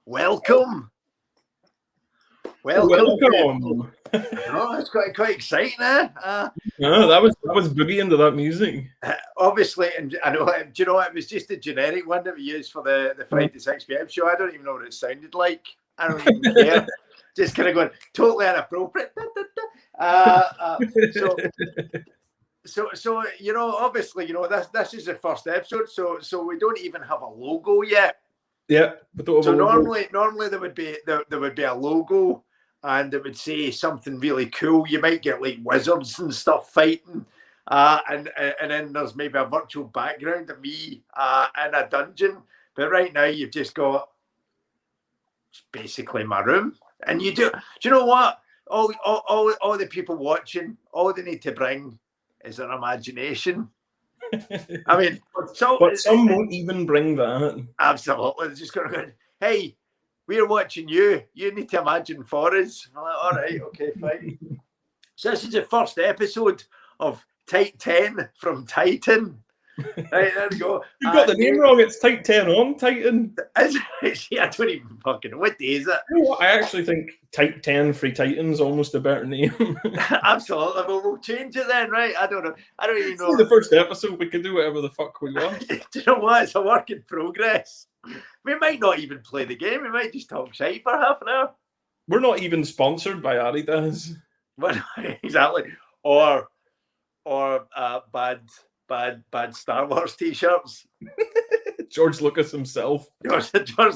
Welcome. Welcome. Oh, it's quite exciting, eh? Yeah, that was boogie into that music. Obviously, and I know. Do you know what? It was just a generic one that we used for the Friday 6 p.m. show. I don't even know what it sounded like. I don't even care. Just kind of going totally inappropriate. So you know, obviously, you know, this is the first episode, so we don't even have a logo yet. Yeah, so normally there would be a logo, and it would say something really cool. You might get like wizards and stuff fighting, and then there's maybe a virtual background of me in a dungeon. But right now you've just got basically my room, and you do. Do you know what? All the people watching, all they need to bring is their imagination. I mean, but some won't even bring that. Absolutely, they're just going to go, hey, we're watching you. You need to imagine for us. I'm like, all right, okay, fine. So this is the first episode of Type 10 from Titan. Right, there we go. You've got the name wrong. It's Type 10 on Titan. Yeah, I don't even fucking know. What day is it? You know what? I actually think Type 10 Free Titan's almost a better name. Absolutely. We'll change it then, right? I don't know. I don't even know. The first episode, we can do whatever the fuck we want. Do you know what? It's a work in progress. We might not even play the game. We might just talk shite for half an hour. We're not even sponsored by Adidas. Well, exactly. Or bad Star Wars t-shirts. George Lucas himself. George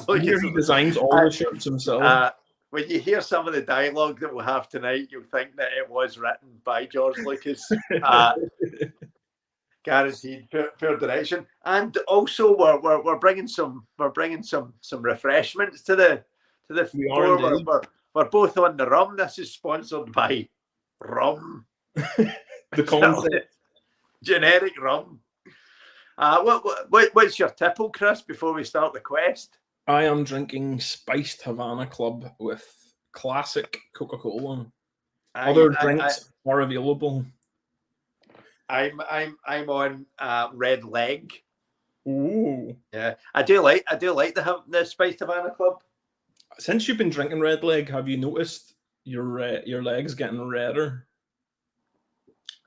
Lucas. He designs all the shirts himself. When you hear some of the dialogue that we'll have tonight, you'll think that it was written by George Lucas. Guaranteed pure direction. And also we're bringing some refreshments to the floor. We're both on the rum. This is sponsored by rum. The concept. Generic rum. What's your tipple, Chris, before we start the quest? I am drinking Spiced Havana Club with classic Coca-Cola. Other drinks are available. I'm on Red Leg. Ooh. Yeah. I do like the Spiced Havana Club. Since you've been drinking Red Leg, have you noticed your legs getting redder?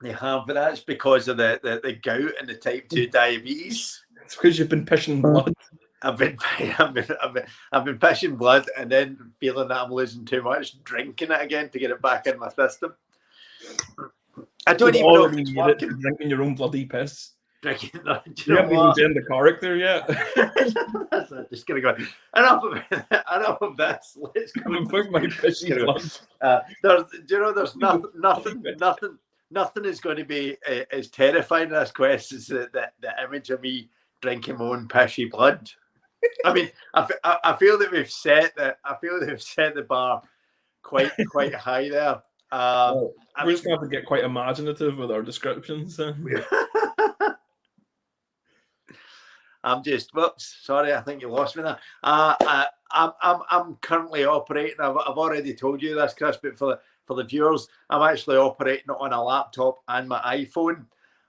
They have, but that's because of the gout and the type 2 diabetes. It's because you've been pissing blood. I've been pissing blood and then feeling that I'm losing too much, drinking it again to get it back in my system. I don't even know if it's working. Drinking your own bloody piss. You haven't even done the character yet. Just gonna go. Enough of this. Let's go. My pissy blood. There's nothing is going to be as terrifying in this quest as the image of me drinking my own pishy blood. I mean, I feel that we've set the bar quite high there. We're just going to have to get quite imaginative with our descriptions. I'm just, whoops, sorry, I think you lost me there. I'm currently operating. I've already told you this, Chris, but for the viewers, I'm actually operating on a laptop and my iPhone.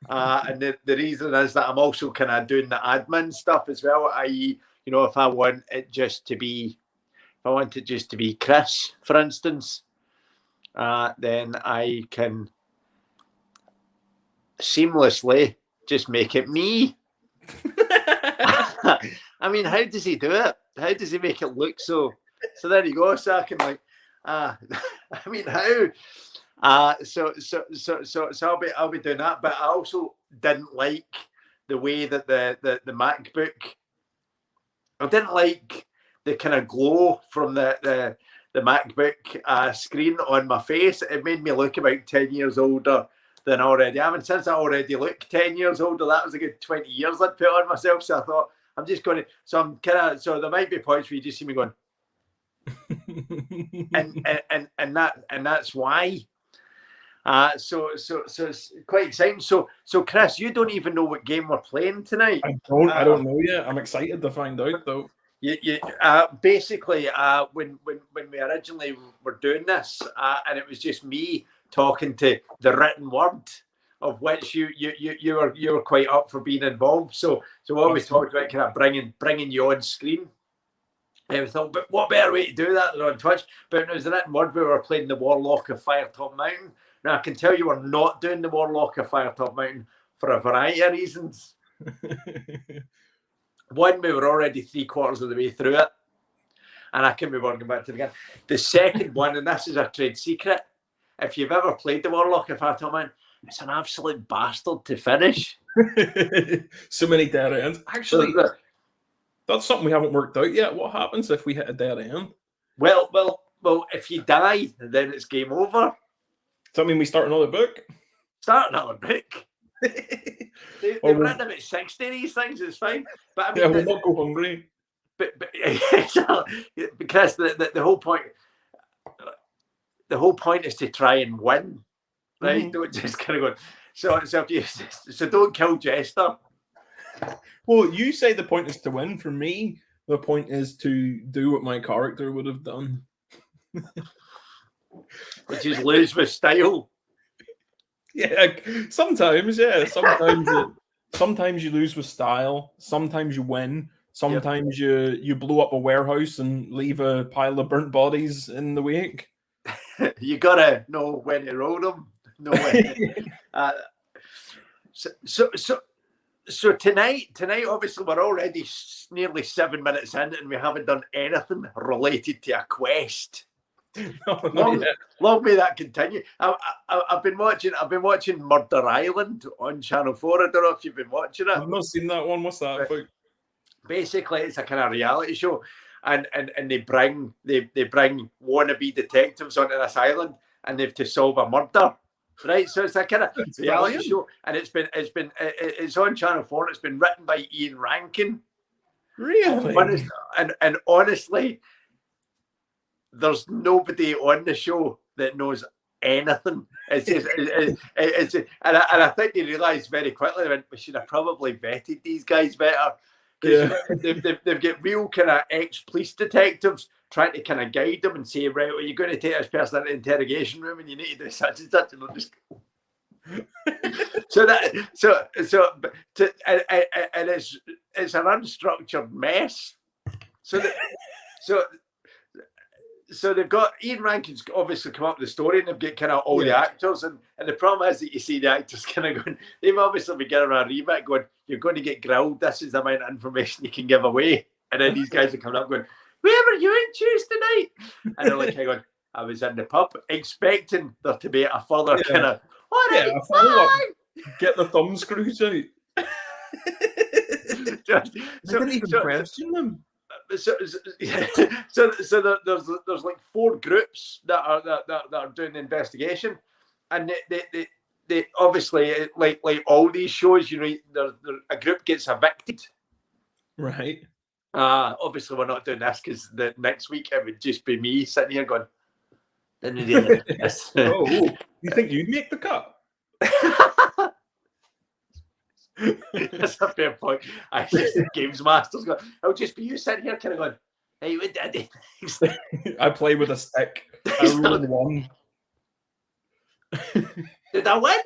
And the reason is that I'm also kind of doing the admin stuff as well, i.e., you know, if I want it just to be Chris, for instance, then I can seamlessly just make it me. I mean, how does he do it? How does he make it look so? So there you go. So I can I mean, how? So I'll be doing that. But I also didn't like the way that the MacBook. I didn't like the kind of glow from the MacBook screen on my face. It made me look about 10 years older than already. I mean, since I already look 10 years older, that was a good 20 years I'd put on myself. So I thought, I'm just going to, so there might be points where you just see me going, and that's why. So it's quite exciting. So Chris, you don't even know what game we're playing tonight. I don't know yet. I'm excited to find out though. You basically when we originally were doing this, and it was just me talking to the written word, of which you were quite up for being involved. So what we talked about, kind of bringing you on screen. And we thought, but what better way to do that than on Twitch? But it was in that word we were playing the Warlock of Firetop Mountain. Now I can tell you we're not doing the Warlock of Firetop Mountain for a variety of reasons. One, we were already 3/4 of the way through it, and I can be working back to it again. The second one, and this is a trade secret, if you've ever played the Warlock of Firetop Mountain, it's an absolute bastard to finish. So many dead ends. Actually, that's something we haven't worked out yet. What happens if we hit a dead end? Well, if you die, then it's game over. Does that mean we start another book? Start another book. They've written about 60 of these things, it's fine. But I mean, we'll not go hungry. But because the whole point is to try and win, right? Mm-hmm. Don't just kind of go. So don't kill Jester. Well, you say the point is to win. For me, the point is to do what my character would have done, which is lose with style. Yeah, sometimes. Yeah, sometimes you lose with style. Sometimes you win. Sometimes you blow up a warehouse and leave a pile of burnt bodies in the wake. You gotta know when to roll them. Know when. So tonight, obviously, we're already nearly 7 minutes in, and we haven't done anything related to a quest. Long may that continue. I've been watching Murder Island on Channel 4. I don't know if you've been watching it. I've not seen that one. What's that about? Basically, it's a kind of reality show, and they bring wannabe detectives onto this island, and they've to solve a murder. Right, so it's a kind of reality show, and it's on Channel 4. And it's been written by Ian Rankin. Really? And honestly, there's nobody on the show that knows anything. It's just, and I think they realised very quickly. They went, we should have probably vetted these guys better. Yeah. They've got real kind of ex-police detectives trying to kind of guide them and say, right, well, you're going to take this person into the interrogation room and you need to do such and such, and they'll just and it's an unstructured mess. So they've got Ian Rankin's obviously come up with the story, and they've got kind of all the actors, and the problem is that you see the actors kind of going, they've obviously been getting a remit going, you're going to get grilled, this is the amount of information you can give away, and then these guys are coming up going, where were you in Tuesday night? And they're like, going, I was in the pub expecting there to be a further kind of get the thumb screws out. Didn't even question them. So there's like 4 groups that are doing the investigation, and they obviously like all these shows, you know, a group gets evicted. Right. Obviously we're not doing this because the next week it would just be me sitting here going, didn't really do this. Oh, you think you'd make the cut? That's a fair point. I just the games masters go, it'll just be you sitting here kind of going, hey, what did I play with a stick. I rolled 1. Did I win?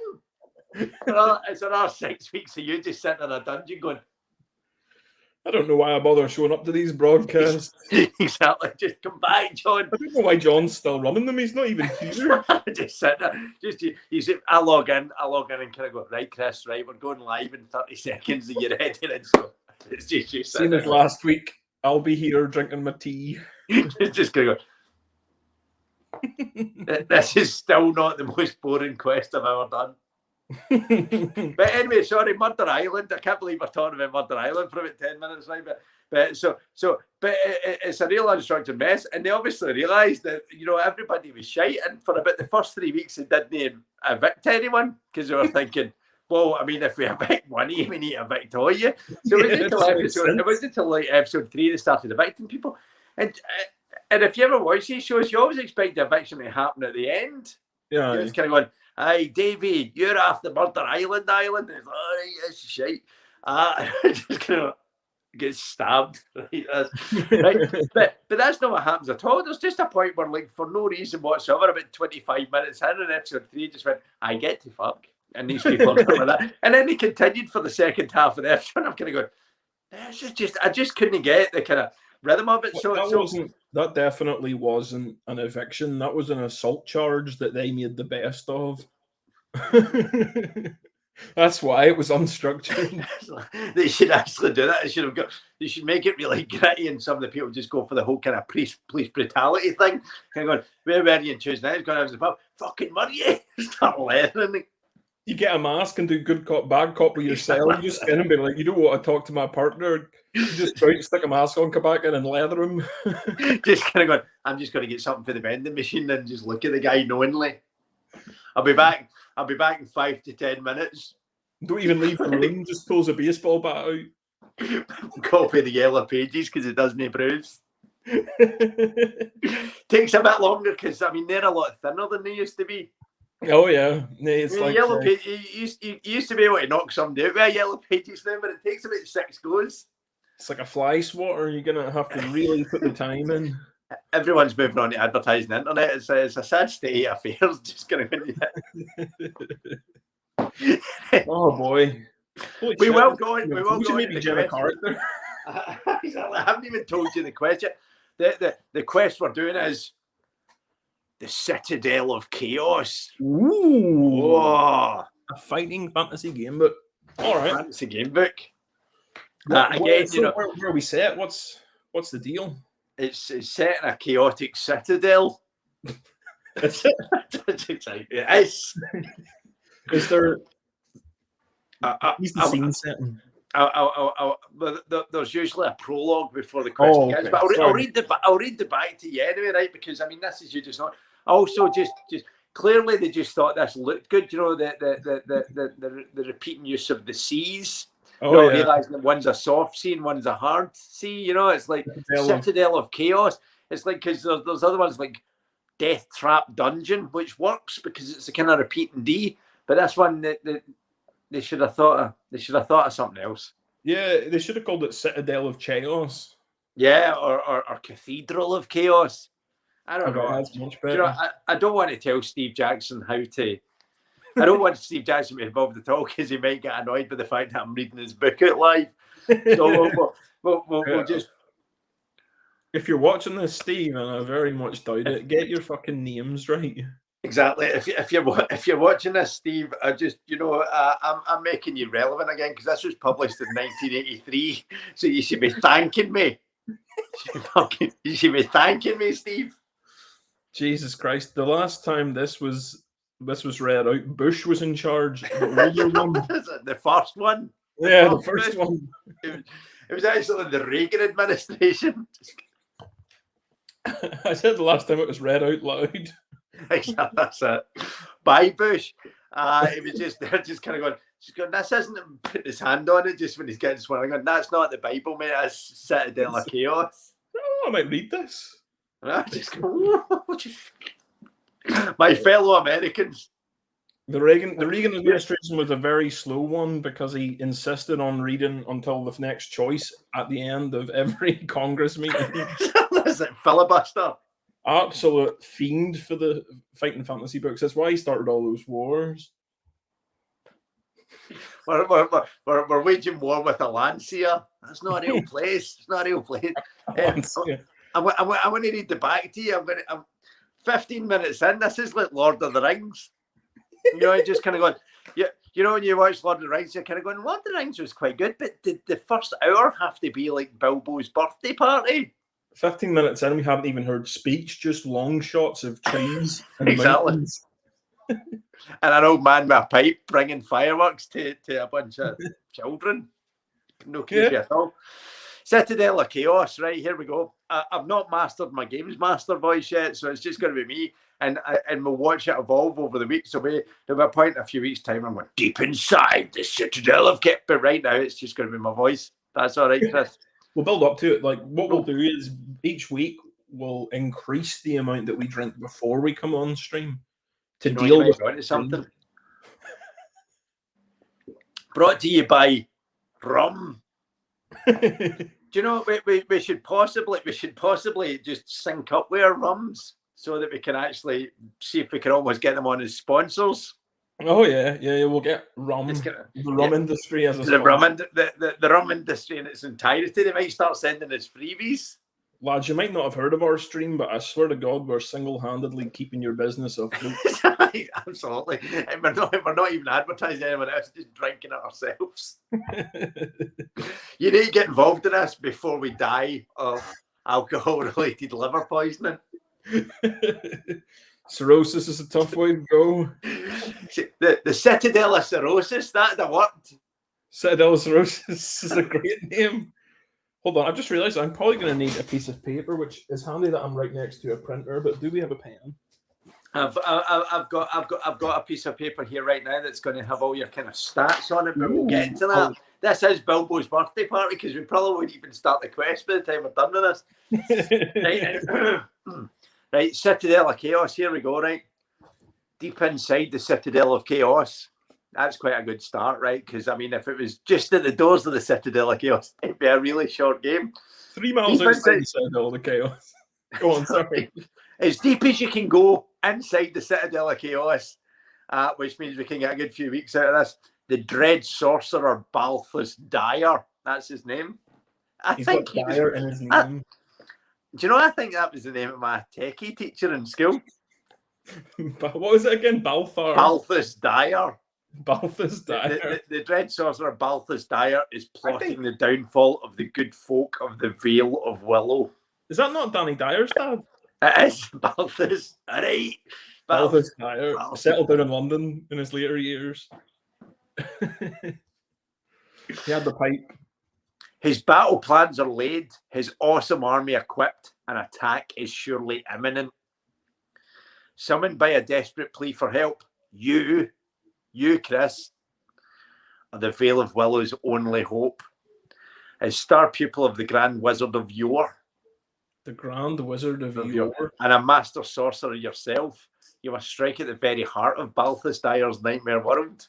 It's another 6 weeks of you just sitting in a dungeon going, I don't know why I bother showing up to these broadcasts. Exactly. Just come back, John. I don't know why John's still running them. He's not even here. Just sit there. You see, I log in and kind of go, right, Chris, right, we're going live in 30 seconds. Are you ready? And so it's just you same as last week. I'll be here drinking my tea. Just going to go. This is still not the most boring quest I've ever done. But anyway, sorry, Murder Island. I can't believe we're talking about Murder Island for about 10 minutes now. But it's a real unstructured mess, and they obviously realised that, you know, everybody was shite, and for about the first 3 weeks they didn't evict anyone because they were thinking, well, I mean, if we evict one of you, we need to evict all of you. So it was until like episode 3 they started evicting people, and if you ever watch these shows, you always expect the eviction to happen at the end. Yeah, it's kind of going, hey, Davey, you're off the Murder Island. And it's like, oh, that's shite. Just kind of get stabbed. Right? But that's not what happens at all. There's just a point where, like, for no reason whatsoever, about 25 minutes in episode 3, just went, I get to fuck. And these people are like that. And then they continued for the second half of the episode. I'm kind of going, I just couldn't get the kind of rhythm of it. That definitely wasn't an eviction. That was an assault charge that they made the best of. That's why it was unstructured. They should actually do that. They should make it really gritty, and some of the people just go for the whole kind of police brutality thing. Kind of going, where were you on Tuesday night? Going, I was about fucking murder. Start leathering. You get a mask and do good cop, bad cop with yourself. You just spin and be like, you don't want to talk to my partner. You just try to stick a mask on, come back in and leather him. Just kind of going, I'm just going to get something for the vending machine and just look at the guy knowingly. I'll be back in 5 to 10 minutes. Don't even leave the room, just pulls a baseball bat out. Copy the Yellow Pages because it doesn't bruise. Takes a bit longer because, I mean, they're a lot thinner than they used to be. Oh, yeah. It's like Yellow Pages, you used to be able to knock somebody out with a Yellow Pages now, but it takes about 6 goes. It's like a fly swatter. You're going to have to really put the time in. Everyone's moving on to advertising the internet. It's a sad state of affairs. Just going to Oh boy. We will go on. We will go on. I haven't even told you the question. The quest we're doing is the Citadel of Chaos. Ooh. Whoa. A fighting fantasy game book. All right. Fantasy game book. Again, where are we set? What's the deal? It's set in a chaotic citadel. Is there? He's the scene setting. There's usually a prologue before the question begins, but I'll read the back to you anyway, right? Because I mean, this is you just not. Also, just clearly they just thought this looked good. You know, the repeating use of the C's. Realizing that one's a soft C and one's a hard C. You know, it's like Citadel of Chaos. It's like because there's other ones like Death Trap Dungeon, which works because it's a kind of repeating D. But this one, they should have thought of something else. Yeah, they should have called it Citadel of Chaos. Yeah, or Cathedral of Chaos. I don't know. That's much better. You know, I don't want to tell Steve Jackson how to. I don't want Steve Jackson to be involved at all because he might get annoyed by the fact that I'm reading his book out live. So we'll just. If you're watching this, Steve, and I very much doubt it, get your fucking names right. Exactly. If you're watching this, Steve, I just I'm making you relevant again because this was published in 1983, so you should be thanking me. You should be thanking me, Steve. Jesus Christ! The last time this was read out, Bush was in charge. The first one. Yeah, the first one. It was actually the Reagan administration. I said the last time it was read out loud. Exactly, that's it. By Bush. It was they're just kind of going, this isn't him putting his hand on it just when he's getting swearing. Going, that's not the Bible, mate. That's Citadel of Chaos. Oh, I might read this. And I just go, my fellow Americans. The Reagan administration was a very slow one because he insisted on reading until the next choice at the end of every Congress meeting. That's it, filibuster. Absolute fiend for the fighting fantasy books. That's why he started all those wars. We're waging war with a Lancia. That's not a real place. It's not a real place. I'm going to read the back to you. I'm 15 minutes in. This is like Lord of the Rings. You know, just kind of going, you know, when you watch Lord of the Rings, you're kind of going, Lord of the Rings was quite good, but did the first hour have to be like Bilbo's birthday party? 15 minutes in, we haven't even heard speech, just long shots of trees. And exactly. Mountains. And an old man with a pipe bringing fireworks to a bunch of children. No creepy at all. Citadel of Chaos, right, here we go. I've not mastered my Games Master voice yet, so it's just going to be me, and we'll watch it evolve over the weeks. So there'll be a point in a few weeks' time I'm going, deep inside the Citadel of Chaos, but right now it's just going to be my voice. That's all right, Chris. We'll build up to it. Like, what we'll do is each week we'll increase the amount that we drink before we come on stream to deal with something. Brought to you by rum. Do you know we should possibly just sync up with our rums so that we can actually see if we can almost get them on as sponsors. Oh yeah, we'll get rum. The rum industry as a the rum industry in its entirety. They might start sending us freebies. lads, you might not have heard of our stream, but I swear to God, we're single-handedly keeping your business afloat. Absolutely. And we're not even advertising anyone else, just drinking it ourselves. You need to get involved in this before we die of alcohol-related liver poisoning. Cirrhosis is a tough way to go. The Citadel of Cirrhosis, that'd have worked. Citadel of Cirrhosis is a great name. Hold on, I've just realised I'm probably going to need a piece of paper, which is handy that I'm right next to a printer. But do we have a pen? I've got a piece of paper here right now that's going to have all your kind of stats on it, but we'll get into that. This is Bilbo's birthday party because we probably wouldn't even start the quest by the time we're done with this. Right, Citadel of Chaos. Here we go. Right, deep inside the Citadel of Chaos. That's quite a good start, right? Because I mean, if it was just at the doors of the Citadel of Chaos, it'd be a really short game. 3 miles outside the Citadel of Chaos. Go on, sorry. As deep as you can go inside the Citadel of Chaos, which means we can get a good few weeks out of this. The Dread Sorcerer Balthus Dyer. That's his name. He's got Dyer in his name. Do you know, I think that was the name of my techie teacher in school. What was it again? Balthus Dyer. Balthus Dyer. The Dread Sorcerer Balthus Dyer is plotting the downfall of the good folk of the Veil of Willow. Is that not Danny Dyer's dad? It is Balthus. All right. Balthus Dyer settled down in London in his later years. He had the pipe. His battle plans are laid, his awesome army equipped, and attack is surely imminent. Summoned by a desperate plea for help, you, Chris, are the Veil of Willow's only hope. As star pupil of the Grand Wizard of Yore. The Grand Wizard of Yore. And a master sorcerer yourself, you must strike at the very heart of Balthus Dyer's nightmare world.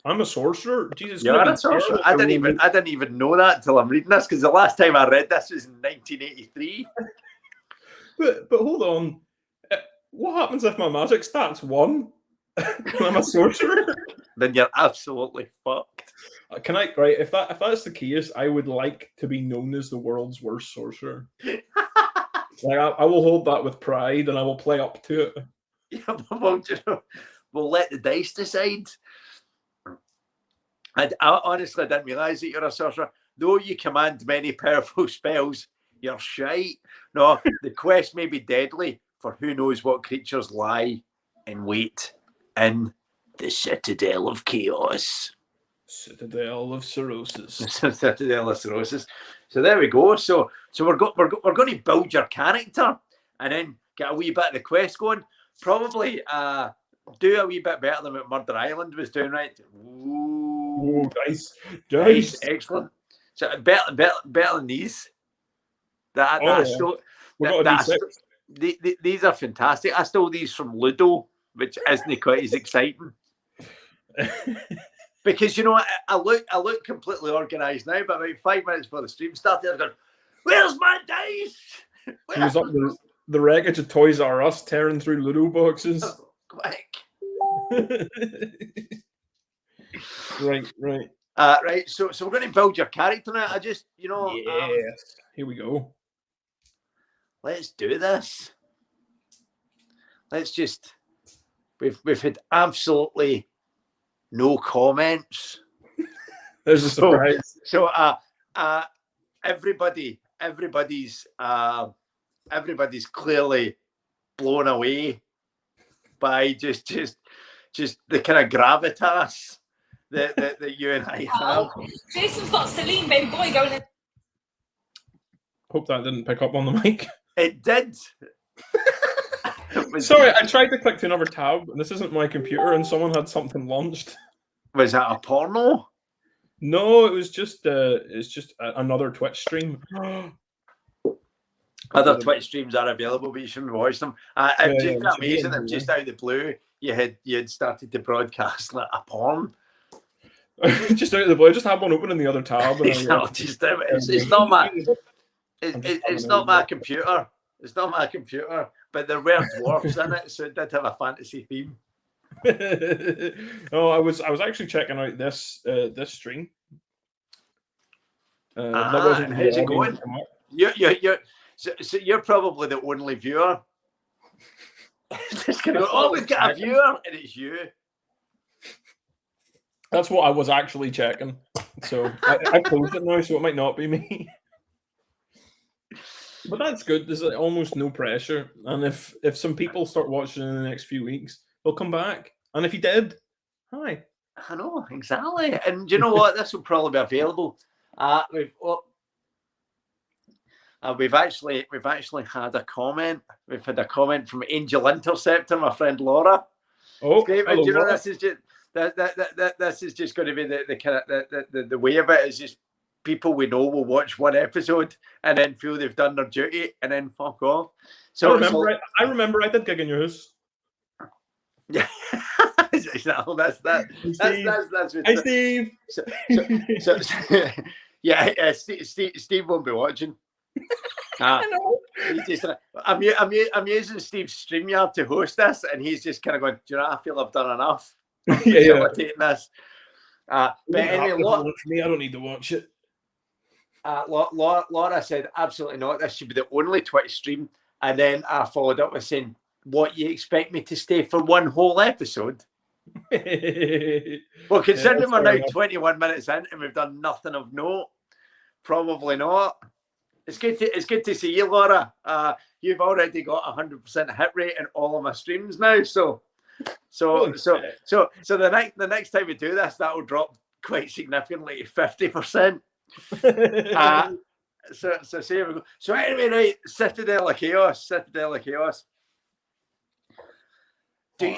I'm a sorcerer. Jesus, you're a sorcerer. I didn't even know that until I'm reading this, because the last time I read this was in 1983. But hold on, what happens if my magic stats 1? I'm a sorcerer. Then you're absolutely fucked. Can I? Right, if that's the case, I would like to be known as the world's worst sorcerer. Like I will hold that with pride, and I will play up to it. Yeah, we'll let the dice decide. I honestly didn't realise that you're a sorcerer. Though you command many powerful spells, you're shite. No, the quest may be deadly, for who knows what creatures lie in wait in the Citadel of Chaos. Citadel of Cirrhosis. Citadel of Cirrhosis. So there we go. So we're going to build your character and then get a wee bit of the quest going. Probably do a wee bit better than what Murder Island was doing, right? Ooh, nice. Excellent. So better than these. These are fantastic. I stole these from Ludo, which isn't quite as exciting. Because you know what, I look completely organised now, but about 5 minutes before the stream started, I was going, "Where's my dice?" He was up the wreckage of Toys R Us, tearing through Ludo boxes. Oh, quick. Right. Right. So we're going to build your character now. I just, yes. Here we go. Let's do this. Let's just. We've had absolutely no comments. There's a surprise. So everybody's clearly blown away by just the kind of gravitas that you and I have. Jason's got Celine, baby boy, going in. Hope that didn't pick up on the mic. It did. Sorry, I tried to click to another tab, and this isn't my computer, and someone had something launched. Was that a porno? No, it was just another Twitch stream. Other Twitch streams are available, but you shouldn't watch them. It's just amazing that just out of the blue you had started to broadcast like a porn. Just out of the blue, I just had one open in the other tab. And it's not my computer. It's not my computer, but there were dwarfs in it, so it did have a fantasy theme. Oh, I was actually checking out this stream. And how's it going? So you're probably the only viewer. Just gonna go, oh, we've got a viewer, and it's you. That's what I was actually checking. So I closed it now, so it might not be me. But that's good. There's almost no pressure. And if some people start watching in the next few weeks, they'll come back. And if you did, hi. I know, exactly. And you know what? This will probably be available. We've actually had a comment. We've had a comment from Angel Interceptor, my friend Laura. Oh, hello, you know, Laura. this is just this is just going to be the kind of the way of it is just people we know will watch one episode and then feel they've done their duty and then fuck off. So I remember I did gig in your house. Yeah, that's Hi, Steve. Yeah, Steve won't be watching. I'm using Steve's StreamYard to host this, and he's just kind of going, do you know, I feel I've done enough. Facilitating this. But anyway, me, I don't need to watch it. Laura said, absolutely not. This should be the only Twitch stream. And then I followed up with saying, what, you expect me to stay for one whole episode? Well, considering we're now 21 minutes in and we've done nothing of note, probably not. It's good to see you, Laura. You've already got 100% hit rate in all of my streams now. So the next time we do this, that will drop quite significantly to 50%. So here we go. So anyway, right, Citadel of Chaos. Do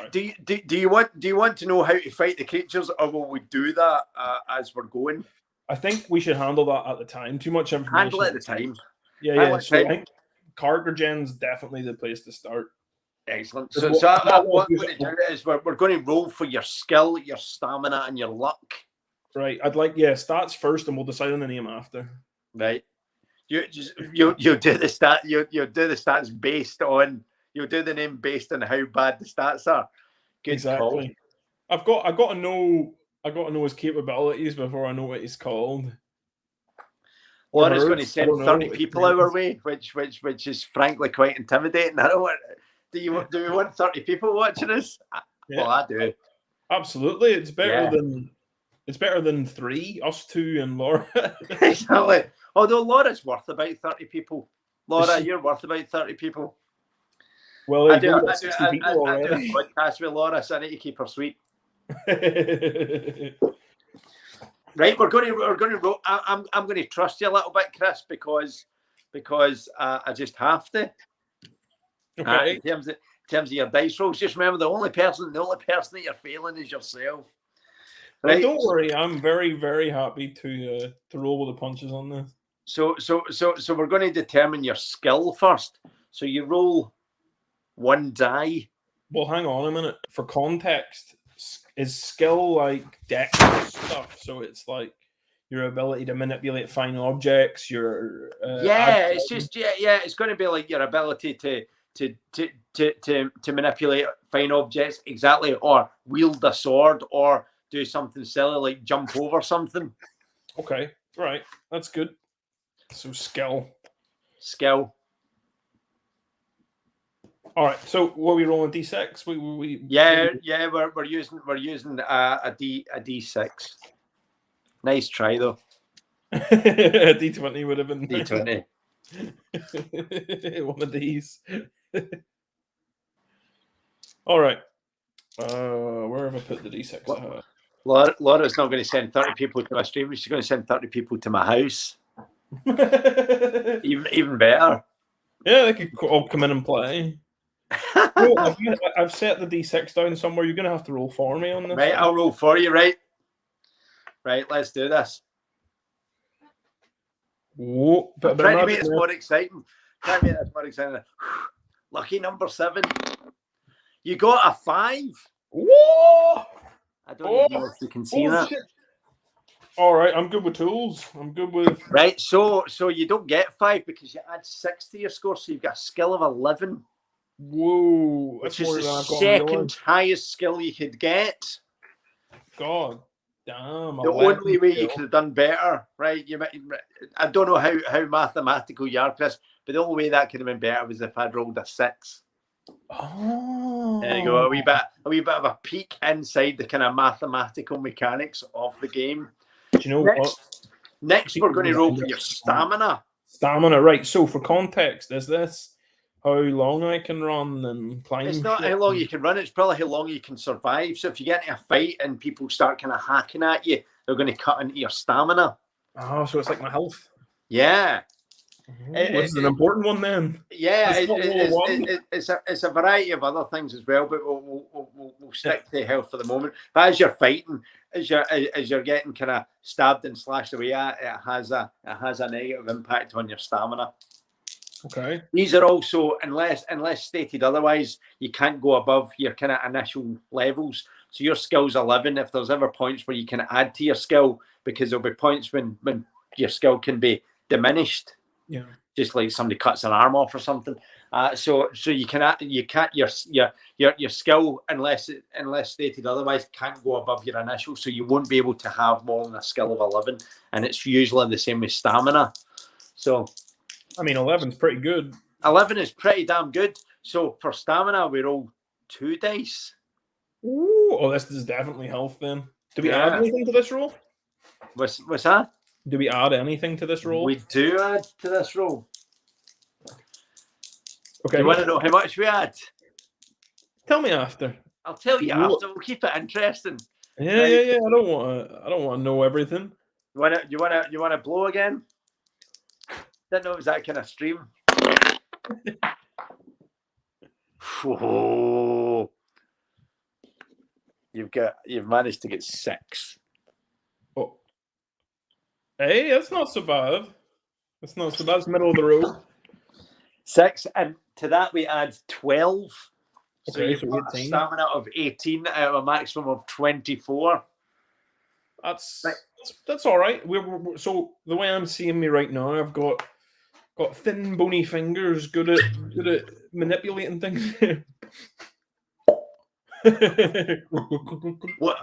you want to know how to fight the creatures, or will we do that as we're going? I think we should handle that at the time. Too much information. Handle it at the time. Yeah. So I think character gen's definitely the place to start. Excellent. So what we're going to do is we're going to roll for your skill, your stamina, and your luck. Right. I'd like stats first, and we'll decide on the name after. Right. You'll do the stat. You'll do the stats based on. You'll do the name based on how bad the stats are. Good exactly. Call. I got to know his capabilities before I know what he's called. Laura's going to send 30 people our way, which is frankly quite intimidating. I don't want. Do we want 30 people watching us? Yeah. Well, I do. Absolutely, it's better than 3, us 2 and Laura. Exactly. Although Laura's worth about 30 people. Laura, you're worth about 30 people. Well, I do a podcast with Laura, so I need to keep her sweet. Right, we're going to. I'm going to trust you a little bit, Chris, because I just have to. Okay. In terms of your dice rolls, just remember the only person that you're failing is yourself. Right? Well, don't worry, I'm very, very happy to roll with the punches on this. So we're going to determine your skill first. So you roll 1 die. Well, hang on a minute. For context, is skill like dex stuff? So it's like your ability to manipulate fine objects. Your it's just it's going to be like your ability to manipulate fine objects, exactly, or wield a sword, or do something silly like jump over something. Okay, right, that's good. So skill. All right. So what are we rolling? D6? We're using a D6. Nice try though. A D20 would have been D20. One of these. All right. Where have I put the D6? Laura's not going to send 30 people to my stream. She's going to send 30 people to my house. even better. Yeah, they could all come in and play. I've set the D6 down somewhere. You're going to have to roll for me on this. Right, I'll roll for you, right? Right, let's do this. Whoa, I'm trying to make this more exciting. Lucky number 7. You got a 5. Whoa! I don't know if you can see that. Shit. All right, I'm good with tools. I'm good with... Right, so you don't get 5 because you add 6 to your score, so you've got a skill of 11. Whoa. Which is the second highest skill you could get. God. Damn. The only way you could have done better, right? I don't know how mathematical you are, Chris, but the only way that could have been better was if I'd rolled a 6. Oh. There you go. A wee bit of a peek inside the kind of mathematical mechanics of the game. Do you know what? Next, we're going to roll for your stamina. Stamina, right. So for context, is this how long I can run and climb? It's not how long you can run, it's probably how long you can survive. So if you get into a fight and people start kind of hacking at you, they're going to cut into your stamina. Oh, so it's like my health. Yeah. This is an important one then. Yeah, it's a variety of other things as well, but we'll stick to health for the moment. But as you're fighting, as you're getting kind of stabbed and slashed away at, it has a negative impact on your stamina. Okay. These are also, unless stated otherwise, you can't go above your kind of initial levels. So your skill's 11. If there's ever points where you can add to your skill, because there'll be points when your skill can be diminished. Yeah. Just like somebody cuts an arm off or something. So you can't your skill unless stated otherwise can't go above your initial. So you won't be able to have more than a skill of 11, and it's usually the same with stamina. So. I mean, 11's pretty good. 11 is pretty damn good. So for stamina, we roll 2 dice. Ooh, oh, this is definitely health then. Do we add anything to this roll? What's that? Do we add anything to this roll? We do add to this roll. Okay. Do you want to know how much we add? Tell me after. I'll tell you after. We'll keep it interesting. Yeah, right? Yeah. I don't want to know everything. You want to blow again? Didn't know it was that kind of stream. Oh, you've managed to get 6. Oh, hey, that's not so bad. That's not so bad. It's middle of the road. 6, and to that we add 12. So Okay, you've got a stamina of 18 out of a maximum of 24. That's all right. So the way I'm seeing me right now, I've got thin, bony fingers, good at manipulating things. What?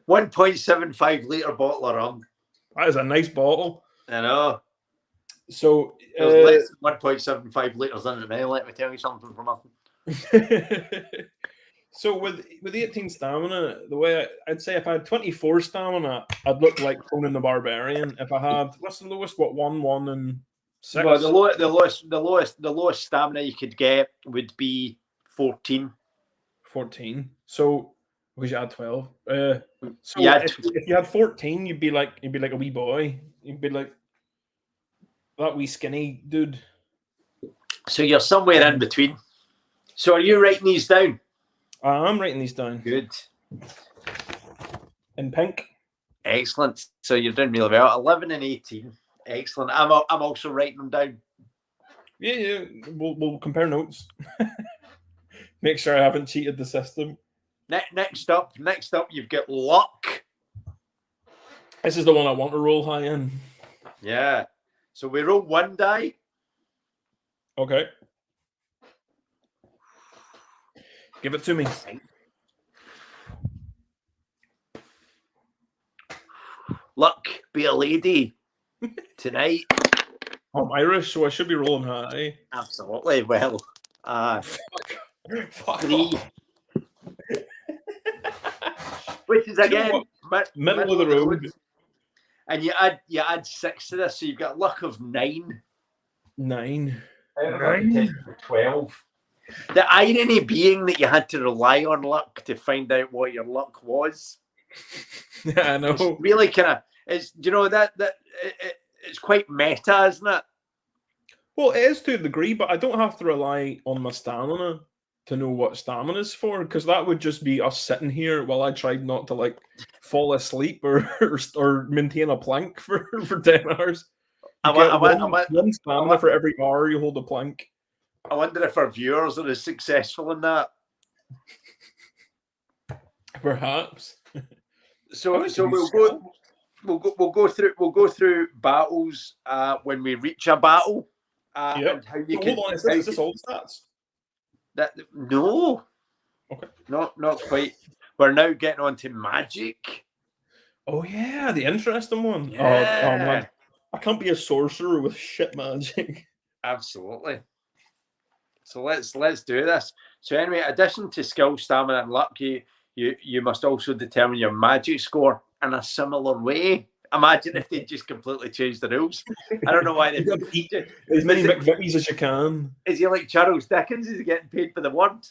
1.75 litre bottle of rum. That is a nice bottle. I know. So there's less than 1.75 litres in it now. Let me tell you something from nothing. So with 18 stamina, the way I'd say if I had 24 stamina, I'd look like Conan the Barbarian. If I had, what's the lowest? What, 1 and 6? Well, the lowest stamina you could get would be 14. 14. So because you had 12. So if you had 14, you'd be like a wee boy. You'd be like that wee skinny dude. So you're somewhere in between. So are you writing these down? I'm writing these down. Good. In pink. Excellent. So you're doing really well. 11 and 18. Excellent. I'm also writing them down. Yeah. We'll compare notes. Make sure I haven't cheated the system. Next up, you've got luck. This is the one I want to roll high in. Yeah. So we roll 1 die. Okay. Give it to me. Luck, be a lady tonight. I'm Irish, so I should be rolling high. Absolutely. Well, Fuck 3. Which is again middle of the road. And you add 6 to this, so you've got luck of 9. 9. 12. The irony being that you had to rely on luck to find out what your luck was. Yeah, I know. It's really kind of, it's quite meta, isn't it? Well, it is to a degree, but I don't have to rely on my stamina to know what stamina is for, because that would just be us sitting here while I tried not to fall asleep or maintain a plank for 10 hours. One stamina for every hour you hold a plank. I wonder if our viewers are as successful in that. Perhaps. So we'll go through battles when we reach a battle. And how you hold on, is this all stats? No. Okay. Not quite. We're now getting on to magic. Oh yeah, the interesting one. Yeah. Oh man, I can't be a sorcerer with shit magic. Absolutely. So let's do this. So anyway, addition to skill, stamina, and luck, you must also determine your magic score in a similar way. Imagine if they just completely changed the rules. I don't know why they You got to eat as many McVitie's as you can. Is he like Charles Dickens? Is he getting paid for the word?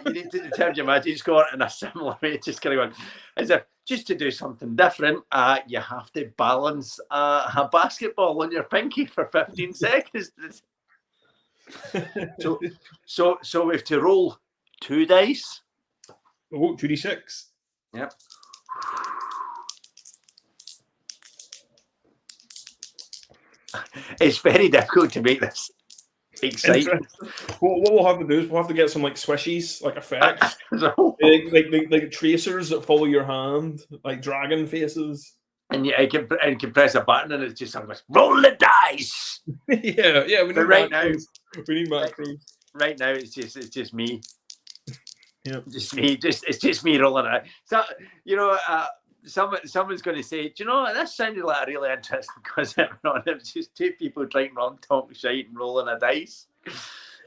You need to determine your magic score in a similar way. Just kind of going, as if just to do something different, you have to balance a basketball on your pinky for 15 seconds. So we have to roll 2 dice. Oh, 2d6. Yep. It's very difficult to make this exciting. What we'll have to do is we'll have to get some like swishies, like effects, like tracers that follow your hand, like dragon faces. And you can press a button and it's just something like, roll the dice. yeah. We need right now. We need macros. Right now, it's just me. Yeah. Just me. It's just me rolling it. So someone's going to say, do you know, this sounded like a really interesting concept. It was just two people trying wrong, talk shite, and rolling a dice.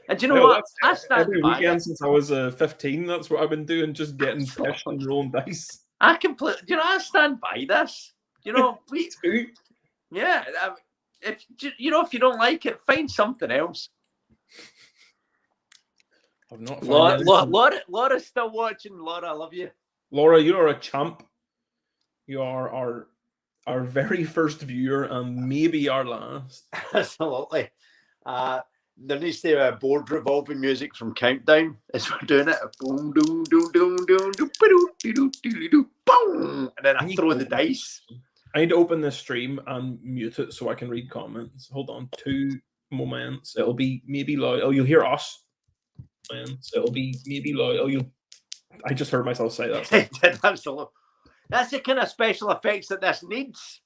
And do you know what? I stand every by weekend it. since I was 15. That's what I've been doing, just getting pissed and rolling dice. I stand by this. Yeah. If you don't like it, find something else. I've not found Laura's still watching. Laura, I love you. Laura, you are a champ. You are our very first viewer and maybe our last. Absolutely. There needs to be a board revolving music from Countdown as we're doing it. Boom, doom, doom, doom, doom, doom, boom, boom, and then I throw the dice. I need to open this stream and mute it so I can read comments. Hold on, 2 moments. It'll be maybe loud. Oh, you'll hear us. It'll be maybe loud. Oh, I just heard myself say that. Absolutely. That's the kind of special effects that this needs.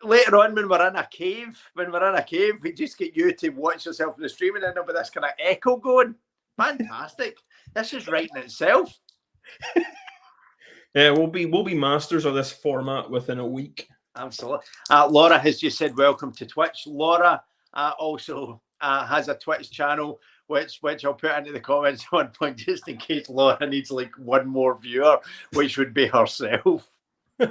Later on, when we're in a cave, we just get you to watch yourself in the stream, and then there'll be this kind of echo going. Fantastic! This is writing itself. Yeah, we'll be masters of this format within a week. Absolutely. Laura has just said welcome to Twitch. Laura also has a Twitch channel, which I'll put into the comments at one point, just in case Laura needs like one more viewer, which would be herself. I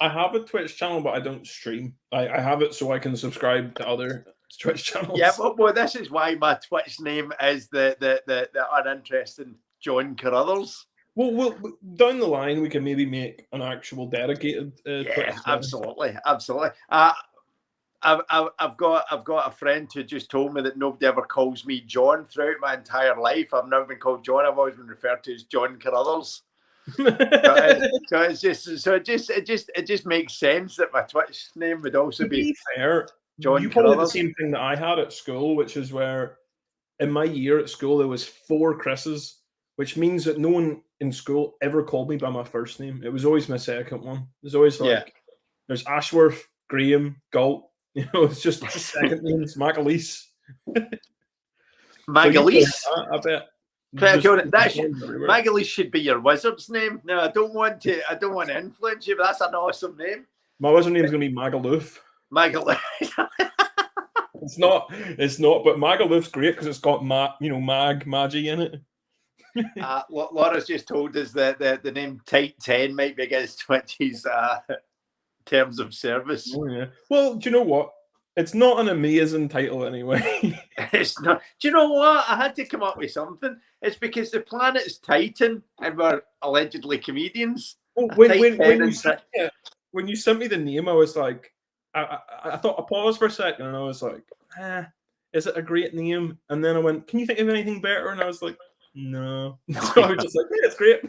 have a Twitch channel, but I don't stream. I have it so I can subscribe to other Twitch channels. Yeah, well, this is why my Twitch name is the uninteresting John Carruthers. Well, down the line we can maybe make an actual dedicated. Yeah, absolutely. I've got a friend who just told me that nobody ever calls me John throughout my entire life. I've never been called John. I've always been referred to as John Carruthers. So it just makes sense that my Twitch name would also be fair. John you Carruthers. The same thing that I had at school, which is where in my year at school there was 4 Chris's, which means that no one in school ever called me by my first name. It was always my second one. There's always there's Ashworth, Graham, Galt. You know, it's just second names, Magalise. Magalise. So I bet. Magalise should be your wizard's name. No, I don't want to influence you, but that's an awesome name. My wizard name's gonna be Magaluf. Magaluf. It's not, but Magaluf's great because it's got Magi in it. Laura's just told us that the name Tight 10 might be against Twitch's terms of service. Oh yeah. Well, do you know what? It's not an amazing title anyway. It's not. Do you know what? I had to come up with something. It's because the planet's Titan and we're allegedly comedians. Well, when you sent me the name, I was like, I thought, I paused for a second and I was like, is it a great name? And then I went, can you think of anything better? And I was like, no. So I was just like, yeah, it's great.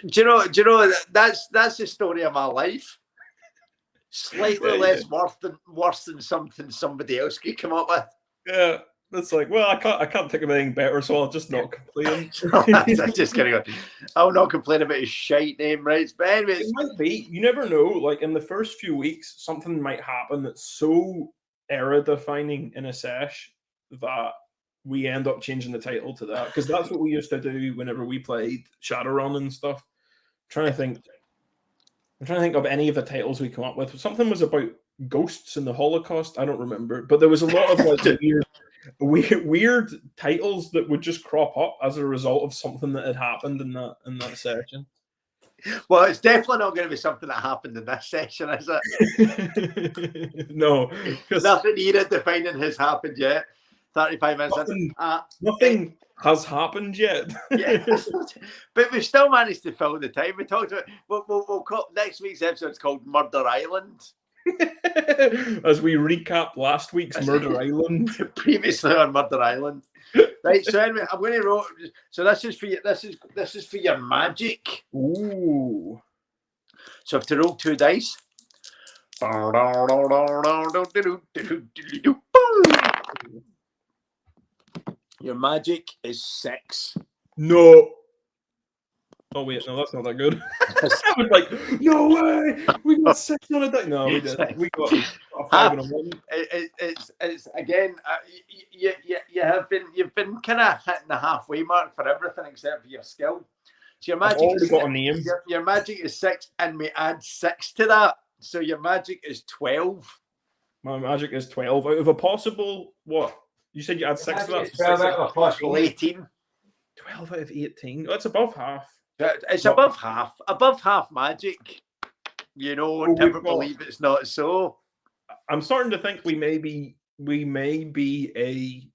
Do you know that's the story of my life. Slightly less worse than something somebody else could come up with. Yeah, that's like, well, I can't think of anything better, so I'll just not complain. I'm just gonna go. I'll not complain about his shite name, right? But anyways, it might be. You never know. Like in the first few weeks, something might happen that's so era defining in a sesh that we end up changing the title to that, because that's what we used to do whenever we played Shadowrun and stuff. I'm trying to think of any of the titles we come up with. Something was about ghosts in the Holocaust. I don't remember, but there was a lot of like weird titles that would just crop up as a result of something that had happened in that session. Well, it's definitely not going to be something that happened in this session, is it? No, nothing needed defining has happened yet. 35 minutes. Nothing has happened yet. Yeah, but we still managed to fill the time. We talked about. We'll call next week's episode is called Murder Island. As we recap last week's Murder Island, previously on Murder Island. Right. So anyway, I'm going to roll. So this is for you. This is for your magic. Ooh. So I have to roll 2 dice. Your magic is 6. No. Oh wait, no, that's not that good. I was like, no way, we got 6 on a dice. No, we didn't. We got a 5 and a 1. It's again. You've been kind of hitting the halfway mark for everything except for your skill. So your magic is got a name. Your magic is 6, and we add 6 to that. So your magic is 12. My magic is 12 out of a possible what? You said you add 6 to that. 12 out of a possible 18. 12 out of 18. That's above half. It's above half. Above half magic. You know, never believe it's not so. I'm starting to think we may be a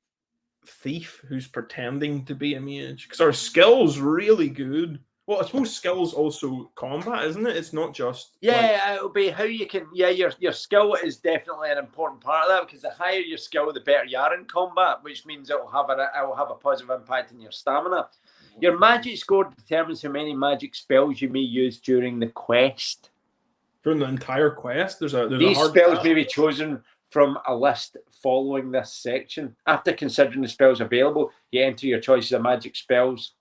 thief who's pretending to be a mage, because our skill's really good. Well, I suppose skill's also combat, isn't it? It's not just it'll be how you can. Yeah, your skill is definitely an important part of that, because the higher your skill, the better you are in combat, which means it will have a positive impact on your stamina. Your magic score determines how many magic spells you may use during the quest. During the entire quest, these spells may be chosen from a list following this section. After considering the spells available, you enter your choices of magic spells.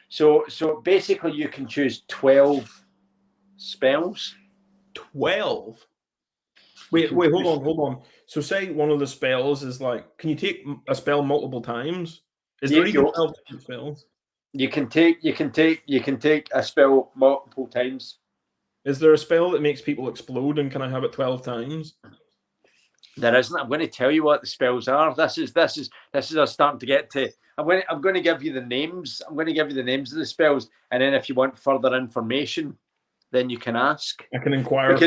So basically, you can choose 12 spells. 12. Wait, hold on. So say one of the spells is like, can you take a spell multiple times? Is there even 12 different spells? You can take a spell multiple times. Is there a spell that makes people explode, and can I have it 12 times? There isn't. I'm going to tell you what the spells are. This is us starting to get to. I'm going to give you the names. I'm going to give you the names of the spells, and then if you want further information, then you can ask. I can inquire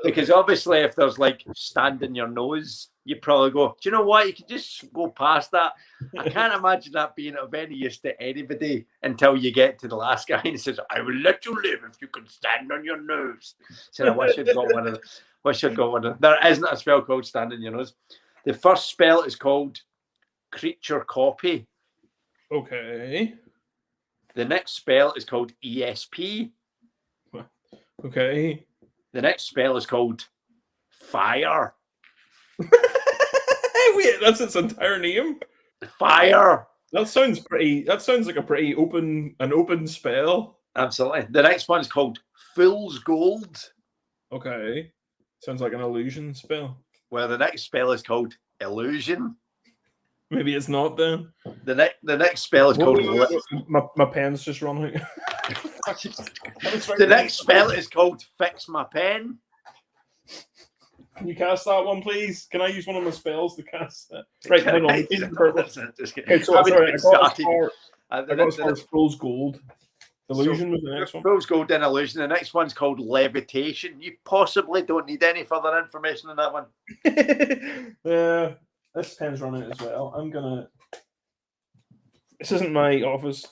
because obviously, if there's like stand in your nose, you probably go, do you know what? You can just go past that. I can't imagine that being of any use to anybody until you get to the last guy and he says, "I will let you live if you can stand on your nose." So I should go one of them. There isn't a spell called stand on your nose. The first spell is called Creature Copy. Okay. The next spell is called ESP. Okay. The next spell is called Fire. Wait, that's its entire name? Fire. That sounds like a pretty open spell. Absolutely. The next one's called Fool's Gold. Okay. Sounds like an illusion spell. Well, the next spell is called Illusion. Maybe it's not then. The next spell is called... My pen's just run out. The next spell is called Fix My Pen. Can you cast that one, please? Can I use one of my spells to cast that? Right, hang on. Okay, so sorry, I got as far as Fool's Gold. Illusion was the next one. Fool's Gold and Illusion. The next one's called Levitation. You possibly don't need any further information on that one. This pen's running out as well. I'm gonna... This isn't my office.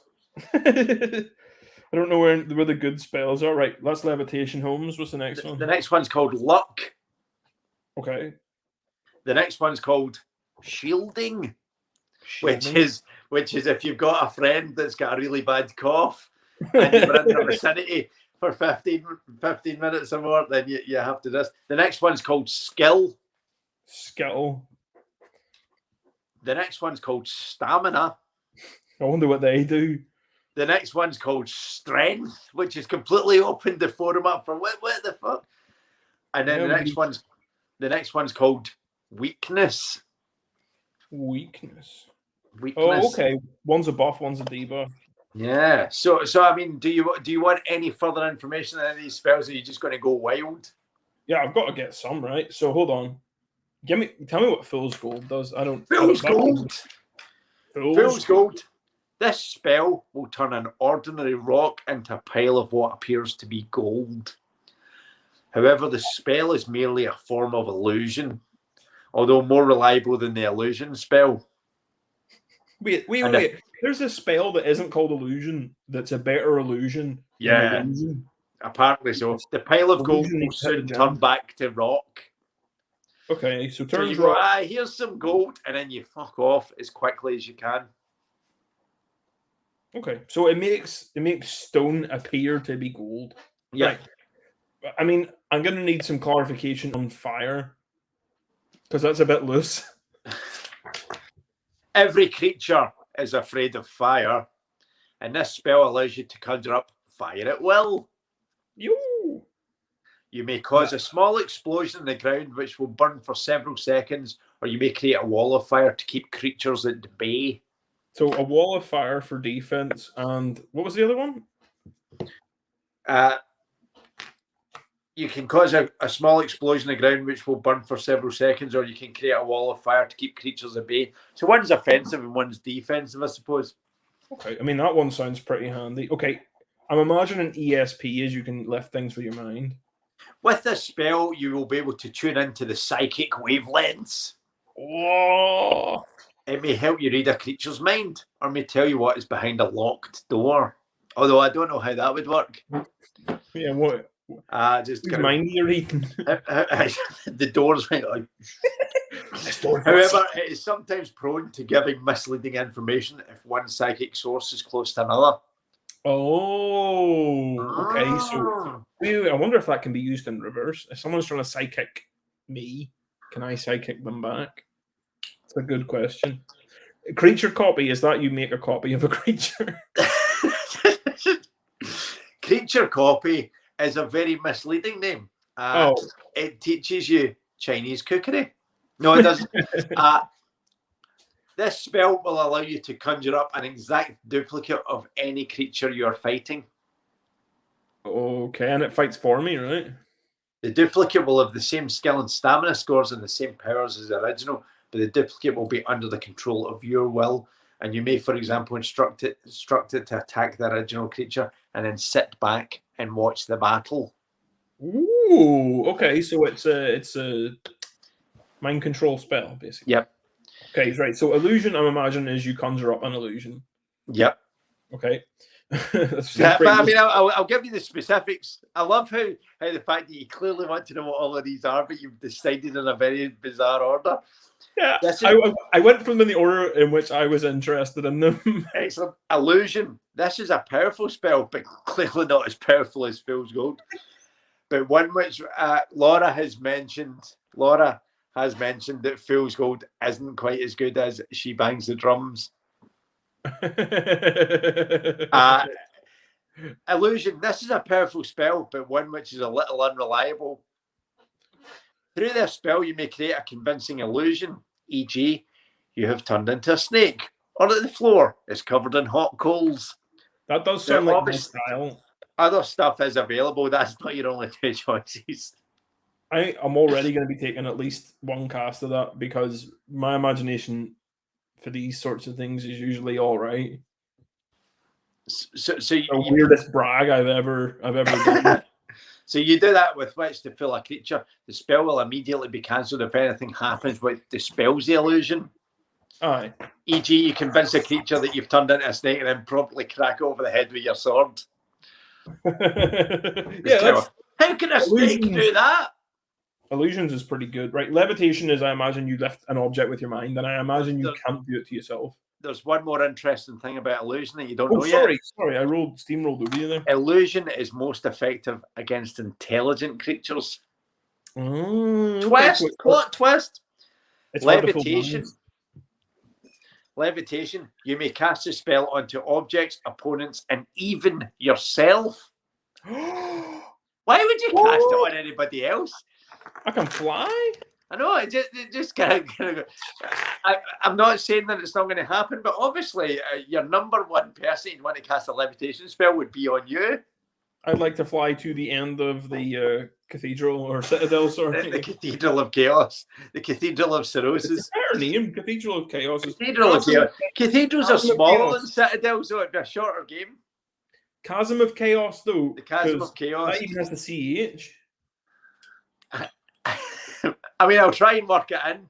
I don't know where the good spells are. Right, that's Levitation. Holmes, what's the next one? The next one's called Luck. Okay. The next one's called Shielding. Which is if you've got a friend that's got a really bad cough and you're in the vicinity for 15 minutes or more, then you have to do this. The next one's called Skill. The next one's called Stamina. I wonder what they do. The next one's called Strength, which is completely opened the forum up for what the fuck. And then the next one's called Weakness. weakness. Oh, okay. One's a buff, one's a debuff. Yeah. So I mean, do you want any further information on any of these spells? Or are you just going to go wild? Yeah, I've got to get some, right? So hold on. Tell me what Fool's Gold does. Fool's Gold. Fool's Gold. This spell will turn an ordinary rock into a pile of what appears to be gold. However, the spell is merely a form of illusion, although more reliable than the illusion spell. Wait. There's a spell that isn't called illusion that's a better illusion Yeah. than illusion. Apparently so. The pile of gold will soon turn back to rock. Okay, so turns you go, rock. Here's some gold, and then you fuck off as quickly as you can. Okay, so it makes stone appear to be gold. Yeah. Right. I mean, I'm going to need some clarification on fire, because that's a bit loose. Every creature is afraid of fire, and this spell allows you to conjure up fire at will. You may cause a small explosion in the ground which will burn for several seconds, or you may create a wall of fire to keep creatures at bay. So a wall of fire for defense, and what was the other one? You can cause a small explosion in the ground which will burn for several seconds, or you can create a wall of fire to keep creatures at bay. So one's offensive and one's defensive, I suppose. Okay, I mean, that one sounds pretty handy. Okay, I'm imagining ESP as you can lift things with your mind. With this spell, you will be able to tune into the psychic wavelengths. Oh! It may help you read a creature's mind, or may tell you what is behind a locked door. Although I don't know how that would work. Yeah, what? Just Whose mind you're reading? The door's like. However, it is sometimes prone to giving misleading information if one psychic source is close to another. Oh, okay. So I wonder if that can be used in reverse. If someone's trying to psychic me, can I psychic them back? It's a good question. Creature copy, is that you make a copy of a creature? Creature copy is a very misleading name. It teaches you Chinese cookery. No, it doesn't. This spell will allow you to conjure up an exact duplicate of any creature you're fighting. Okay, and it fights for me, right? The duplicate will have the same skill and stamina scores and the same powers as the original, but the duplicate will be under the control of your will. And you may, for example, instruct it to attack the original creature and then sit back and watch the battle. Ooh, okay. So it's a mind control spell, basically. Yep. Okay, right. So illusion, I'm imagining, is you conjure up an illusion. Yep. Okay. But I mean, I'll give you the specifics. I love how the fact that you clearly want to know what all of these are, but you've decided in a very bizarre order. Yeah, I went from the order in which I was interested in them. Excellent. Illusion. This is a powerful spell, but clearly not as powerful as Fool's Gold. But one which Laura has mentioned that Fool's Gold isn't quite as good as She Bangs the Drums. Illusion. This is a powerful spell, but one which is a little unreliable. Through this spell, you may create a convincing illusion, e.g., you have turned into a snake, or that the floor is covered in hot coals. That does sound like my style. Other stuff is available. That's not your only two choices. I'm already going to be taking at least one cast of that because my imagination for these sorts of things is usually all right. So the weirdest brag I've ever done. So you do that with which to fill a creature. The spell will immediately be cancelled if anything happens which dispels the illusion. Aye. E.g., you convince a creature that you've turned into a snake and then promptly crack it over the head with your sword. Yeah, how can a snake do that? Illusions is pretty good, right? Levitation is, I imagine, you lift an object with your mind, and I imagine you can't do it to yourself. There's one more interesting thing about illusion that you don't know yet. Sorry, I steamrolled over you there. Illusion is most effective against intelligent creatures. Plot twist. It's Levitation. You may cast a spell onto objects, opponents, and even yourself. Why would you cast it on anybody else? I can fly. I know. It just kind of. I'm not saying that it's not going to happen, but obviously your number one person you want to cast a levitation spell would be on you. I'd like to fly to the end of the cathedral or citadel, sorry. The Cathedral of Chaos. The Cathedral of Cirrhosis. It's a better name. Cathedral of Chaos. Cathedral of Chaos. Cathedrals are Chasm of smaller Chaos. than Citadels, so it'd be a shorter game. Chasm of Chaos, though. The Chasm 'cause of Chaos. That even has the CEH. I mean, I'll try and work it in.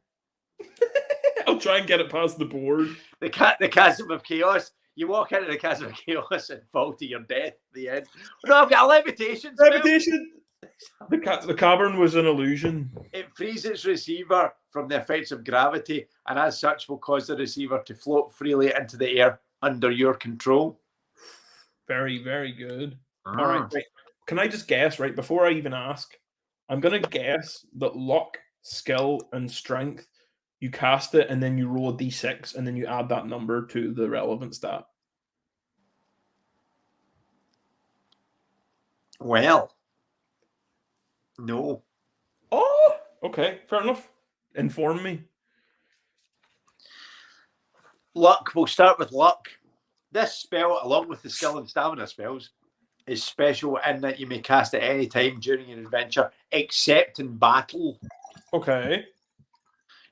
I'll try and get it past the board. The Chasm of Chaos. You walk into the Chasm of Chaos and fall to your death at the end. No, I've got a levitation spell. Levitation! The cavern was an illusion. It frees its receiver from the effects of gravity, and as such will cause the receiver to float freely into the air under your control. Very, very good. All right. Can I just guess, right, before I even ask, I'm going to guess that luck, skill, and strength, you cast it, and then you roll a d6, and then you add that number to the relevant stat. Well, no. Oh, okay. Fair enough. Inform me. Luck. We'll start with luck. This spell, along with the skill and stamina spells, is special in that you may cast at any time during your adventure, except in battle. Okay.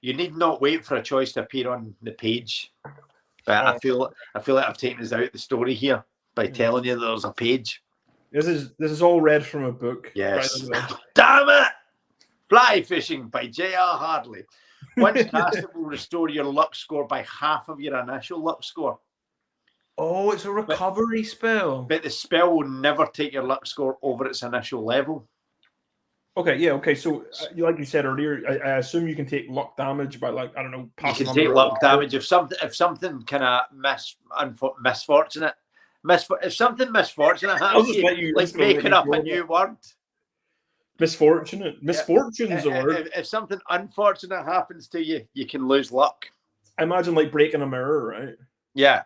You need not wait for a choice to appear on the page. But I feel like I've taken us out the story here by telling you that there's a page. This is all read from a book. Yes. Right. Damn it! Fly Fishing by J.R. Hardley. Once cast, it will restore your luck score by half of your initial luck score. Oh, it's a recovery spell. But the spell will never take your luck score over its initial level. Okay, yeah, okay. So, like you said earlier, I assume you can take luck damage by, like, I don't know, you can take luck damage if something kind of misfortunate. If something misfortunate happens, like making up a new word. Misfortunate. Misfortune's a word. If something unfortunate happens to you, you can lose luck. I imagine like breaking a mirror, right? Yeah.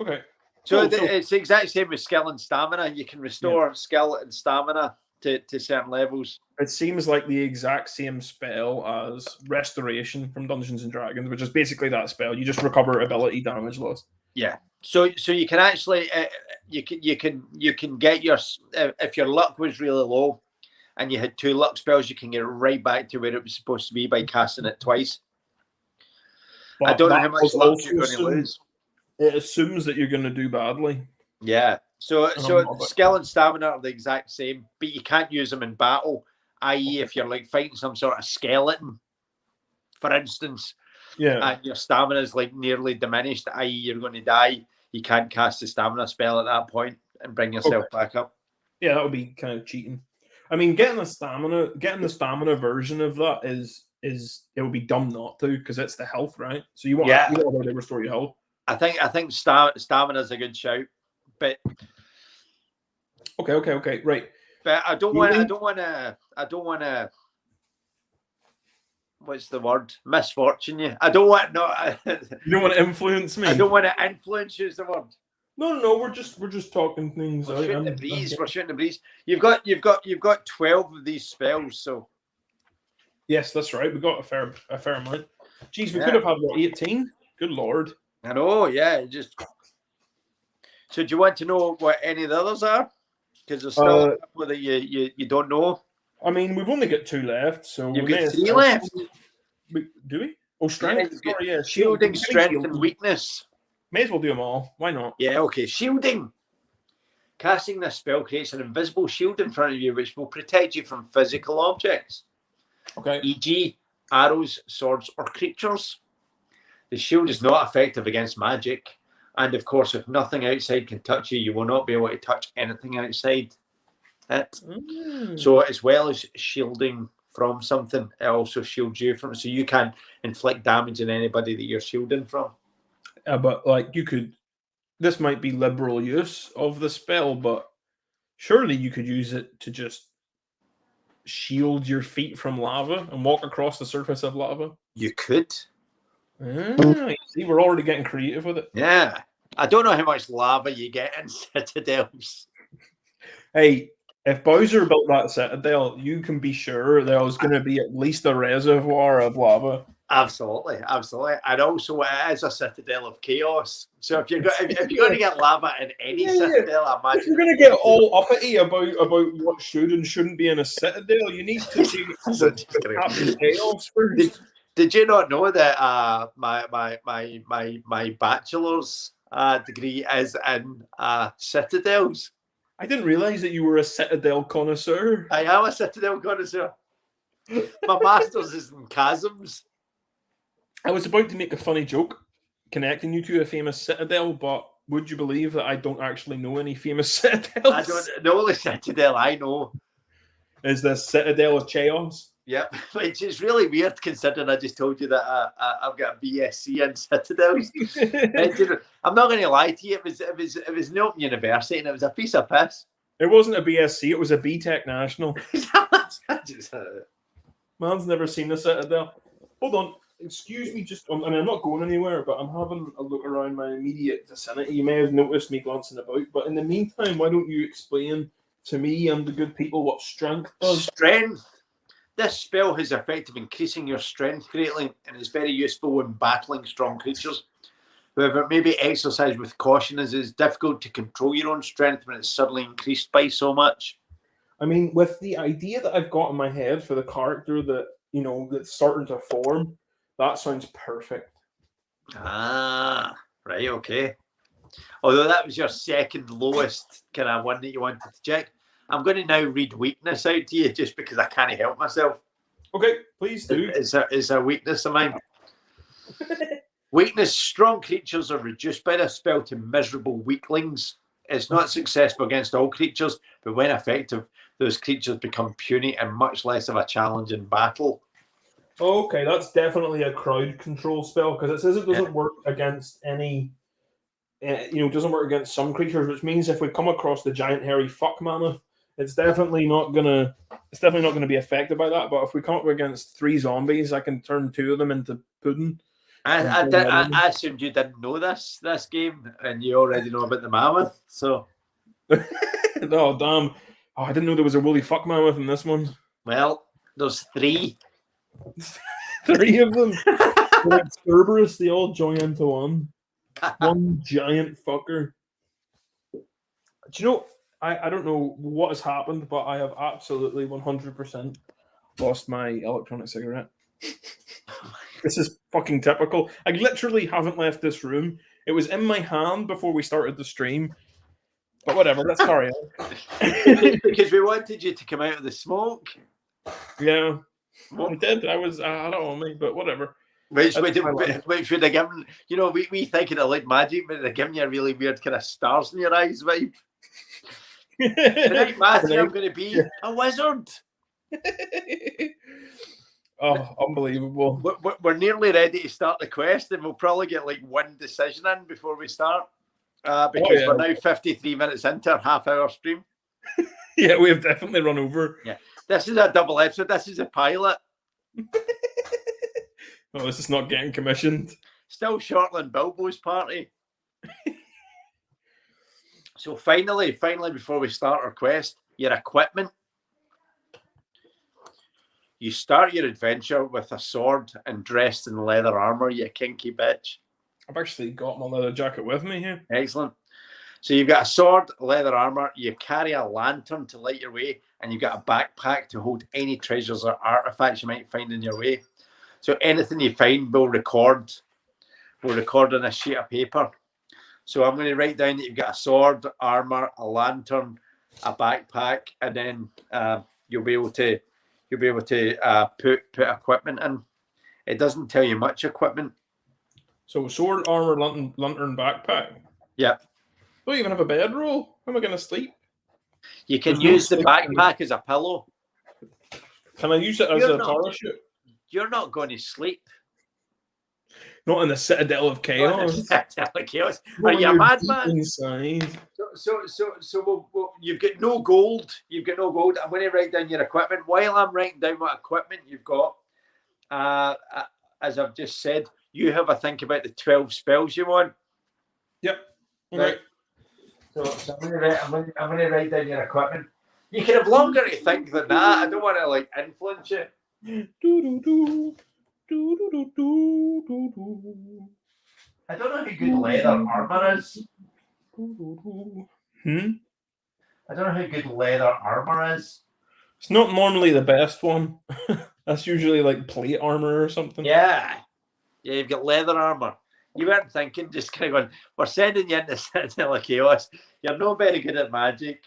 Okay. So it's the exact same with skill and stamina. You can restore skill and stamina to certain levels. It seems like the exact same spell as Restoration from Dungeons and Dragons, which is basically that spell. You just recover ability damage loss. Yeah. So you can actually you can get your if your luck was really low and you had 2 luck spells, you can get it right back to where it was supposed to be by casting it twice. But I don't know how much luck you're going to lose. It assumes that you're going to do badly. Yeah. So skill and stamina are the exact same, but you can't use them in battle. I.e., if you're like fighting some sort of skeleton, for instance, and your stamina is like nearly diminished, i.e., you're going to die, you can't cast the stamina spell at that point and bring yourself back up. Yeah, that would be kind of cheating. I mean, getting the stamina version of that is it would be dumb not to, because it's the health, right? So you want to restore your health. I think stamina is a good shout, but okay, right. But I don't want to. What's the word? Misfortune you. I don't want You don't want to influence me. I don't want to influence you. Is the word? No. We're just talking things. We're shooting the breeze. We're shooting the breeze. You've got 12 of these spells. So yes, that's right. We got a fair amount. Jeez, we could have had 18. Good lord. I know. Yeah. So do you want to know what any of the others are? Because there's still a couple that you don't know. I mean, we've only got 2 left, so you've got 3 left. Do we? Oh, strength. Yeah, shielding, strength, and weakness. May as well do them all. Why not? Yeah. Okay. Shielding. Casting this spell creates an invisible shield in front of you, which will protect you from physical objects. Okay. E.g., arrows, swords, or creatures. The shield is not effective against magic. And of course, if nothing outside can touch you, you will not be able to touch anything outside it. So as well as shielding from something, it also shields you from it. So you can inflict damage on anybody that you're shielding from. But like this might be liberal use of the spell, but surely you could use it to just shield your feet from lava and walk across the surface of lava. You could. See, we're already getting creative with it. Yeah. I don't know how much lava you get in Citadels. Hey, if Bowser built that Citadel, you can be sure there was going to be at least a reservoir of lava. Absolutely. And also, it is a Citadel of Chaos. So if you're going to get lava in any Citadel, I If imagine you're going to get all uppity about what should and shouldn't be in a Citadel, you need to be with Captain Chaos first. Did you not know that my bachelor's degree is in Citadels? I didn't realise that you were a Citadel connoisseur. I am a Citadel connoisseur. My master's is in chasms. I was about to make a funny joke connecting you to a famous Citadel, but would you believe that I don't actually know any famous Citadels? I don't. The only Citadel I know is the Citadel of Chaos. Yep, which is really weird considering I just told you that I've got a BSc in Citadels. I'm not going to lie to you. It was an open university and it was a piece of piss. It wasn't a BSc. It was a BTEC National. Man's never seen the Citadel. Hold on. Excuse me, I'm not going anywhere, but I'm having a look around my immediate vicinity. You may have noticed me glancing about, but in the meantime, why don't you explain to me and the good people what strength does? Strength. This spell has the effect of increasing your strength greatly and is very useful when battling strong creatures. However, it may be exercised with caution as it is difficult to control your own strength when it's suddenly increased by so much. I mean, with the idea that I've got in my head for the character that, that's starting to form, that sounds perfect. Ah, right, okay. Although that was your second lowest kind of one that you wanted to check, I'm going to now read weakness out to you just because I can't help myself. Okay, please do. It's a weakness of mine. Weakness. Strong creatures are reduced by this spell to miserable weaklings. It's not successful against all creatures, but when effective, those creatures become puny and much less of a challenge in battle. Okay, that's definitely a crowd control spell because it says it doesn't work against any, doesn't work against some creatures, which means if we come across the giant hairy fuck mammoth, it's definitely not gonna be affected by that. But if we come up against 3 zombies, I can turn 2 of them into pudding. I assumed you didn't know this game, and you already know about the mammoth. So, oh damn! Oh, I didn't know there was a woolly fuck mammoth in this one. Well, there's 3. 3 of them. Like Cerberus, they all join into one. One giant fucker. Do you know? I don't know what has happened, but I have absolutely 100% lost my electronic cigarette. This is fucking typical. I literally haven't left this room. It was in my hand before we started the stream. But whatever, let's carry on. Because we wanted you to come out of the smoke. Yeah. Well, I did. I don't know me, but whatever. Which would have given, we think it like magic, but they're giving you a really weird kind of stars in your eyes vibe. Tonight, Matthew, I'm going to be a wizard. Oh, unbelievable. We're nearly ready to start the quest, and we'll probably get like one decision in before we start. Because we're now 53 minutes into our half-hour stream. Yeah, we have definitely run over. Yeah. This is a double episode. This is a pilot. Oh, this is not getting commissioned. Still Shortland Bilbo's party. So finally, before we start our quest, your equipment. You start your adventure with a sword and dressed in leather armor, you kinky bitch. I've actually got my leather jacket with me here. Excellent. So you've got a sword, leather armor, you carry a lantern to light your way, and you've got a backpack to hold any treasures or artifacts you might find in your way. So anything you find will record on a sheet of paper. So I'm going to write down that you've got a sword, armor, a lantern, a backpack, and then you'll be able to put equipment in. It doesn't tell you much equipment. So sword, armor, lantern, backpack. Yep. Don't even have a bedroll. How am I going to sleep? You can use the backpack as a pillow. Can I use it as a parachute? You're not going to sleep. Not in the Citadel of Chaos. Citadel of Chaos. Are you a madman? Inside. So you've got no gold. I'm going to write down your equipment. While I'm writing down what equipment you've got, as I've just said, you have a think about the 12 spells you want. Yep. Right. So I'm going to write down your equipment. You can have longer to think than that. I don't want to influence you. I don't know how good leather armor is. I don't know how good leather armor is. It's not normally the best one. That's usually like plate armor or something. Yeah, you've got leather armor. You weren't thinking, just kind of going, we're sending you into Citadel of Chaos. You're not very good at magic.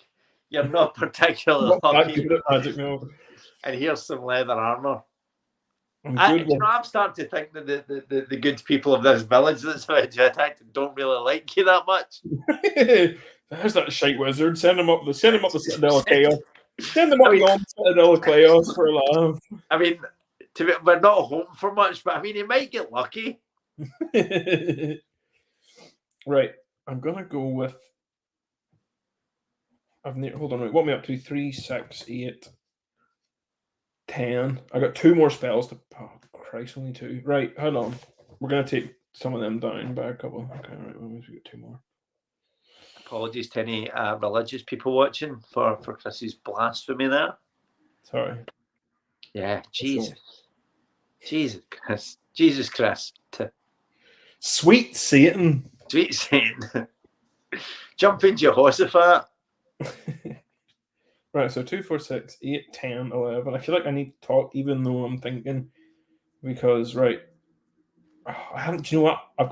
You're not particularly lucky. Good at magic, no. And here's some leather armor. I'm I'm starting to think that the good people of this village that's about to attack don't really like you that much. There's that shite wizard. Send him up the Citadel of Chaos. Send them up beyond Citadel of Chaos for a laugh. I mean, we're not hoping for much, but I mean, he might get lucky. Right. I'm going to go with... Hold on, wait. What am I up to? 3, 6, 8, 10. I got 2 more spells to... Oh, Christ, only 2. Right, hold on. We're going to take some of them down by a couple. Okay, right. Well, we got 2 more. Apologies to any religious people watching for Chris's blasphemy there. Sorry. Yeah, Jesus. Jesus Christ. Jesus Christ. Sweet Satan. Sweet Satan. Jumping Jehoshaphat. Right, so 2, 4, 6, 8, 10, 11. I feel like I need to talk even though I'm thinking because, right, I haven't, do you know what? I've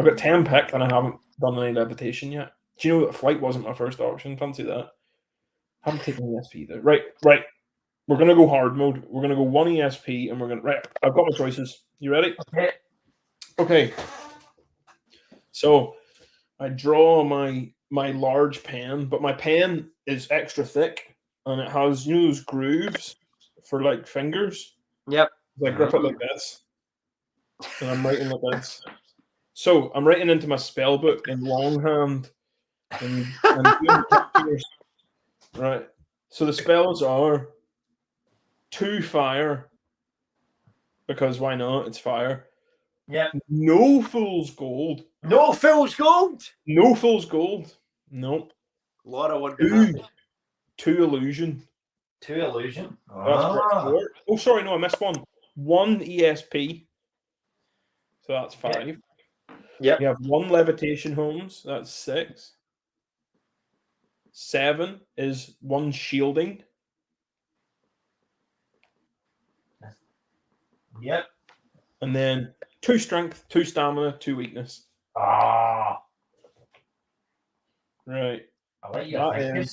got 10 picked and I haven't done any levitation yet. Do you know that flight wasn't my first option? Fancy that. I haven't taken ESP though. Right. We're going to go hard mode. We're going to go 1 ESP and we're going to... Right, I've got my choices. You ready? Okay. So I draw my large pen, but my pen is extra thick and it has, you know, those grooves for like fingers. Yep. I grip it like this. And I'm writing like this. So I'm writing into my spell book in longhand. And right. So the spells are 2 fire. Because why not? It's fire. Yep. No fool's gold. No fool's gold. No fool's gold. Nope. Laura won't be happy. 2 illusion. 2 illusion. Oh, sorry, no, I missed one. 1 ESP. So that's 5. Yep. You have 1 levitation homes. That's 6. 7 is 1 shielding. Yep. And then 2 strength, 2 stamina, 2 weakness. Ah. Right. I like your thinking.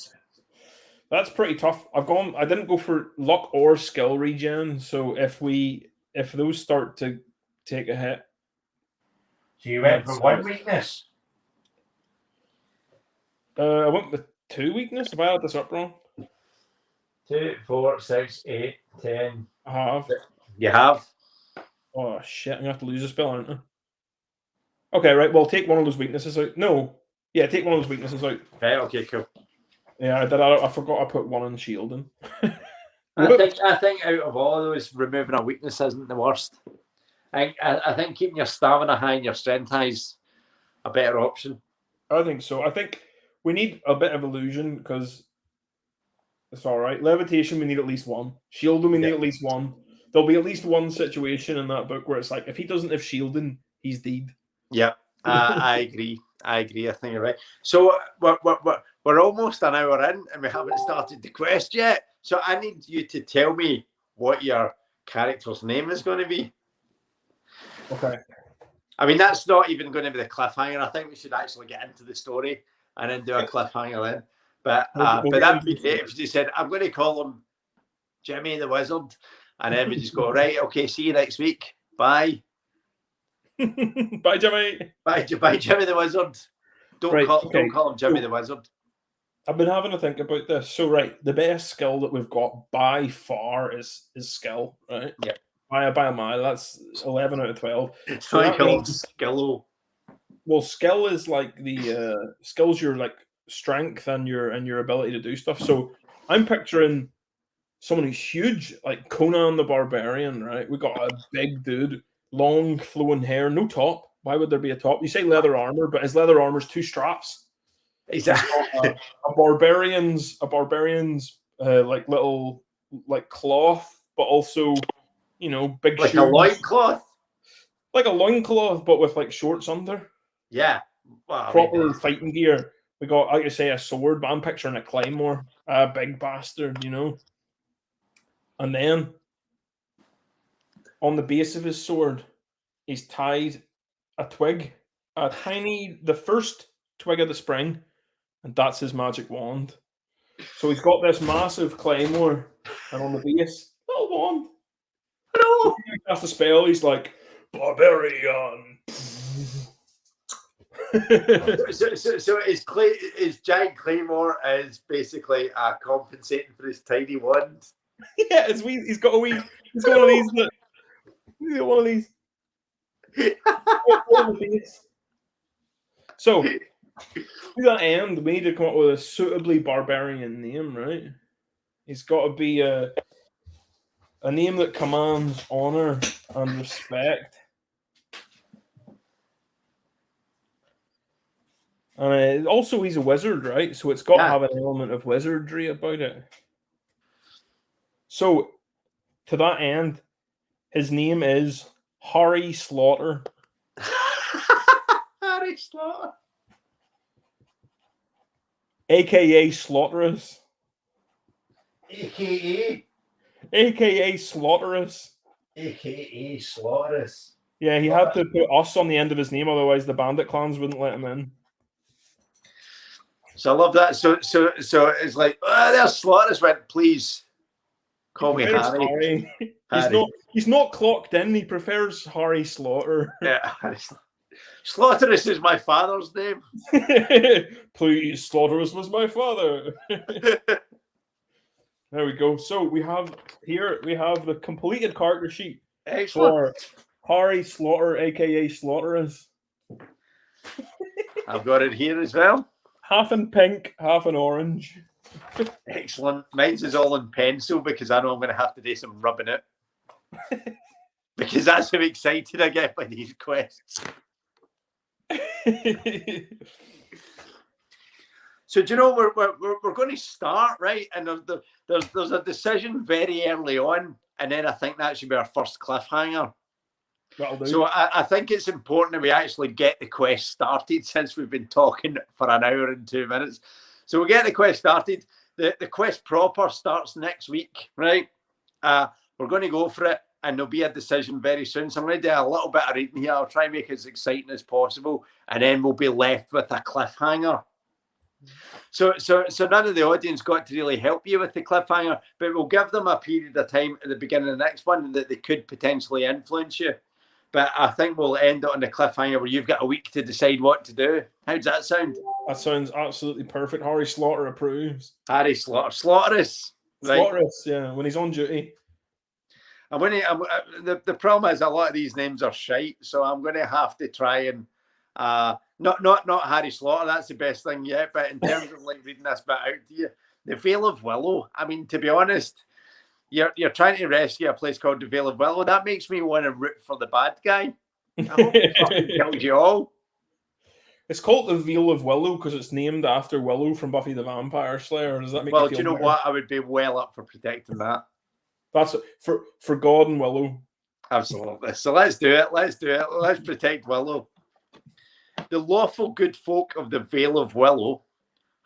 That's pretty tough. I didn't go for luck or skill regen, so if those start to take a hit. So you went for 1 weakness? I went with 2 weakness. Have I had this up wrong? 2, 4, 6, 8, 10. I have. You have? Oh shit, I'm gonna have to lose a spell, aren't I? Okay, right, well take one of those weaknesses out. No. Yeah, take one of those weaknesses out. Right, okay, cool. Yeah, I did. I forgot I put 1 on shielding. I think out of all of those, removing a weakness isn't the worst. I think keeping your stamina high and your strength high is a better option. I think so. I think we need a bit of illusion because it's all right. Levitation, we need at least 1. Shielding, we need at least 1. There'll be at least 1 situation in that book where it's like, if he doesn't have shielding, he's dead. Yeah, I agree. I think you're right. So we're almost an hour in and we haven't started the quest yet. So I need you to tell me what your character's name is going to be. Okay. I mean, that's not even going to be the cliffhanger. I think we should actually get into the story and then do a cliffhanger then. But that'd be great if you said, I'm going to call him Jimmy the Wizard. And then we just go, right, okay, see you next week. Bye. Bye, Jimmy. Bye, Jimmy the Wizard. Don't call him Jimmy the Wizard. I've been having to think about this. So, right, the best skill that we've got by far is skill, right? Yeah. By a mile. That's 11 out of 12. It's so called skill. Well, skill is like the skill's your like strength and your ability to do stuff. So I'm picturing someone who's huge, like Conan the Barbarian, right? We got a big dude, long flowing hair, no top. Why would there be a top? You say leather armor, but his leather armor's 2 straps. Exactly. A barbarian's like little like cloth, but also you know, big Like shoes. a loincloth? Like a loincloth, but with like shorts under. Yeah. Well, I Proper mean, fighting gear. We got, like I say, a sword, but I'm picturing a claymore. A big bastard, you know. And then, on the base of his sword, he's tied a twig. The first twig of the spring, and that's his magic wand. So he's got this massive claymore, and on the base, little wand. So when he casts a spell, he's like, barbarian. so his giant claymore is basically compensating for his tiny wand. Yeah, he's got one of these. He's got one of these. So, to that end, we need to come up with a suitably barbarian name, right? He's got to be a name that commands honor and respect. And also, he's a wizard, right? So it's got to have an element of wizardry about it. So, to that end, his name is Harry Slaughter. Harry Slaughter. AKA Slaughterous. AKA Slaughterous. AKA Slaughterous. Yeah, he had to put us on the end of his name, otherwise the bandit clans wouldn't let him in. So I love that. So it's like, there's Slaughterous went, please call me Harry. He's not clocked in. He prefers Harry Slaughter. Yeah, Slaughterous is my father's name. Please, Slaughterous was my father. There we go. So we have the completed character sheet. Excellent. For Harry Slaughter, aka Slaughterous. I've got it here as well. Half in pink, half in orange. Excellent. Mine's is all in pencil because I know I'm going to have to do some rubbing it. Because that's how excited I get by these quests. So do you know we're going to start, right? And there's a decision very early on, and then I think that should be our first cliffhanger. So I think it's important that we actually get the quest started since we've been talking for an hour and 2 minutes. So we'll get the quest started. The quest proper starts next week, right? We're going to go for it, and there'll be a decision very soon. So I'm going to do a little bit of reading here. I'll try and make it as exciting as possible, and then we'll be left with a cliffhanger. So none of the audience got to really help you with the cliffhanger, but we'll give them a period of time at the beginning of the next one that they could potentially influence you. But I think we'll end it on the cliffhanger where you've got a week to decide what to do. How does that sound? That sounds absolutely perfect. Harry Slaughter approves. Harry Slaughter. Slaughterous. Right? Slaughterous, yeah, when he's on duty. And the problem is a lot of these names are shite, so I'm going to have to try and not Harry Slaughter. That's the best thing yet. But in terms of like reading this bit out to you, the Veil of Willow. I mean, to be honest, you're trying to rescue a place called the Veil of Willow. That makes me want to root for the bad guy. I hope he fucking kills you all. It's called the Veil of Willow because it's named after Willow from Buffy the Vampire Slayer. Does that make you feel do you know better? what? I would be well up for protecting that. That's for God and Willow. Absolutely. So let's do it. Let's protect Willow. The lawful good folk of the Veil of Willow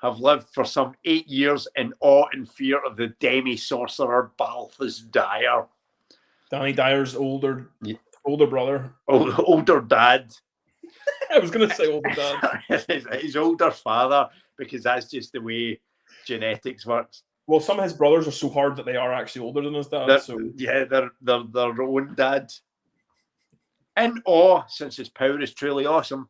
have lived for some 8 years in awe and fear of the demi-sorcerer Balthus Dyer. Danny Dyer's older brother. Older dad. I was going to say older dad. His older father, because that's just the way genetics works. Well, some of his brothers are so hard that they are actually older than his dad. Yeah, they're their own dad. In awe, since his power is truly awesome,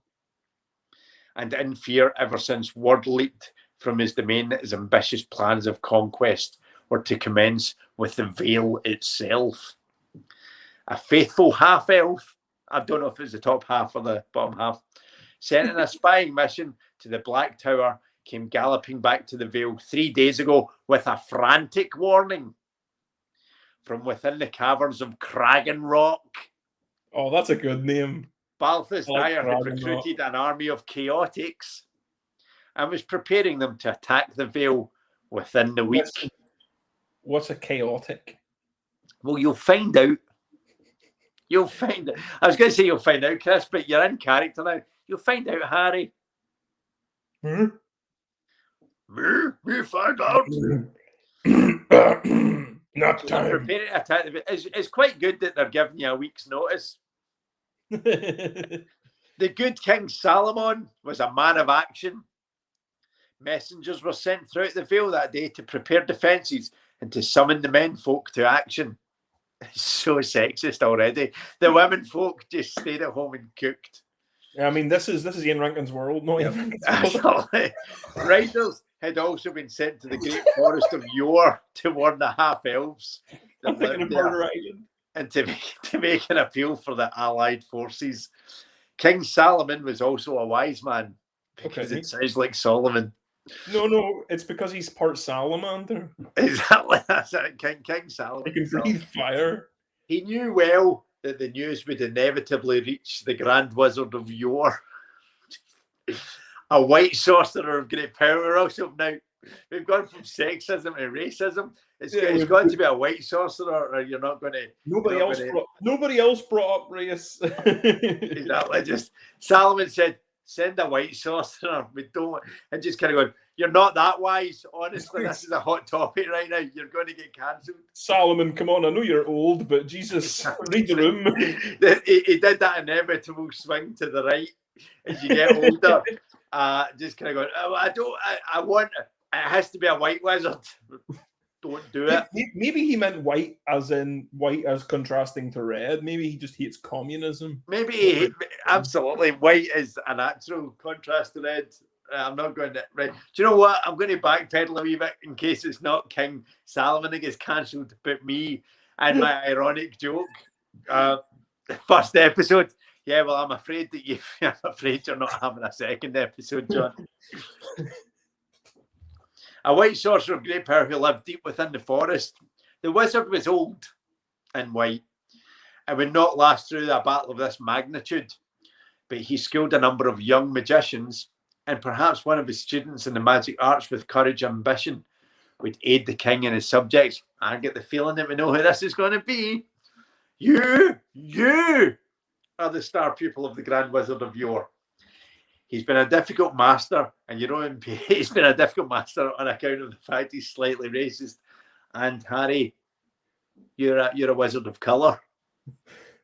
and in fear ever since word leaked from his domain that his ambitious plans of conquest were to commence with the Veil itself. A faithful half-elf, I don't know if it's the top half or the bottom half, sent on a spying mission to the Black Tower, came galloping back to the Veil 3 days ago with a frantic warning from within the caverns of Kragan Rock. Oh, that's a good name. Balthus Dyer had Kragan recruited an army of chaotics and was preparing them to attack the Veil within the week. What's a chaotic? Well, you'll find out You'll find out. I was going to say you'll find out, Chris, but you're in character now. You'll find out, Harry. Hmm? We find out. Not So they're time. preparing to attack. It's quite good that they're giving you a week's notice. The good King Solomon was a man of action. Messengers were sent throughout the Vale that day to prepare defences and to summon the men folk to action. It's so sexist already. The women folk just stayed at home and cooked. I mean, this is Ian Rankin's world, not Ian Rankin's world. Riders had also been sent to the great forest of Yore to warn the half-elves I'm thinking of Murder Island. and to make an appeal for the allied forces. King Solomon was also a wise man, because it sounds like Solomon. No, it's because he's part salamander. Exactly, that's it. King Solomon. He can breathe fire. He knew well that the news would inevitably reach the Grand Wizard of Yore. A white sorcerer of great power. Also, now we've gone from sexism to racism. It's got to be a white sorcerer, or you're not going to. Nobody else brought up race. Exactly. Just Solomon said, "Send a white sorcerer." We don't, and just kind of going, "You're not that wise." Honestly, this is a hot topic right now. You're going to get cancelled. Solomon, come on! I know you're old, but Jesus, read the room. He did that inevitable swing to the right as you get older. Just kind of going, "Oh, I want. It has to be a white wizard." Don't do it. Maybe he meant white as in white as contrasting to red. Maybe he just hates communism. Maybe absolutely white is a natural contrast to red. I'm not going to. Right. Do you know what? I'm going to backpedal a wee bit in case it's not King Solomon that gets cancelled, but me and my ironic joke. First episode. Yeah, well, I'm afraid you're not having a second episode, John. A white sorcerer of great power who lived deep within the forest. The wizard was old and white and would not last through a battle of this magnitude, but he schooled a number of young magicians, and perhaps one of his students in the magic arts with courage and ambition would aid the king and his subjects. I get the feeling that we know who this is going to be. You are the star pupil of the Grand Wizard of Yore. He's been a difficult master, and he's been a difficult master on account of the fact he's slightly racist. And Harry, you're a wizard of colour.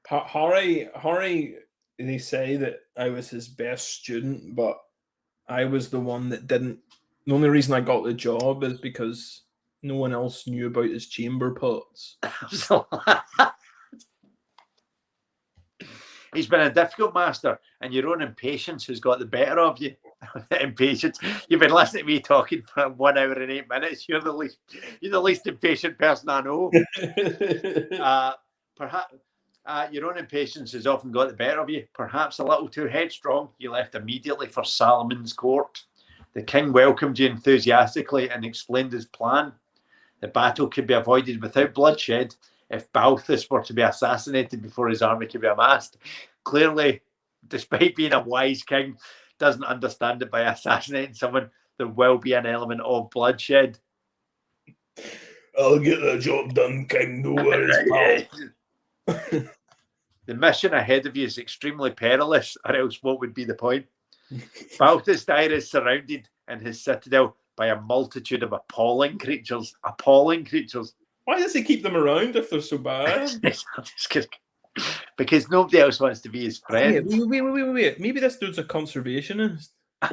Harry, they say that I was his best student, but I was the one that didn't. The only reason I got the job is because no one else knew about his chamber pots. He's been a difficult master, and your own impatience has got the better of you. Impatience. You've been listening to me talking for 1 hour and 8 minutes. You're the least impatient person I know. Perhaps your own impatience has often got the better of you. Perhaps a little too headstrong. You left immediately for Solomon's court. The king welcomed you enthusiastically and explained his plan. The battle could be avoided without bloodshed if Balthus were to be assassinated before his army could be amassed. Clearly, despite being a wise king, doesn't understand that by assassinating someone, there will be an element of bloodshed. I'll get the job done, king. No worries, pal. The mission ahead of you is extremely perilous, or else what would be the point? Balthus Dire is surrounded in his citadel by a multitude of appalling creatures. Why does he keep them around if they're so bad? Because nobody else wants to be his friend. Wait. Maybe this dude's a conservationist.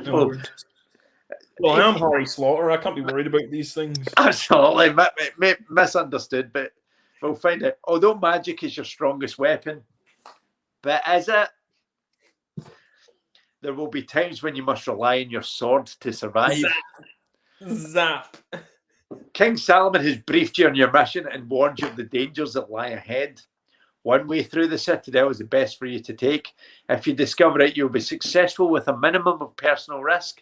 Well, I am Harry Slaughter. I can't be worried about these things. Absolutely. Misunderstood, but we'll find out. Although magic is your strongest weapon, but is it? There will be times when you must rely on your sword to survive. Zap. King Solomon has briefed you on your mission and warned you of the dangers that lie ahead. One way through the citadel is the best for you to take. If you discover it, you'll be successful with a minimum of personal risk.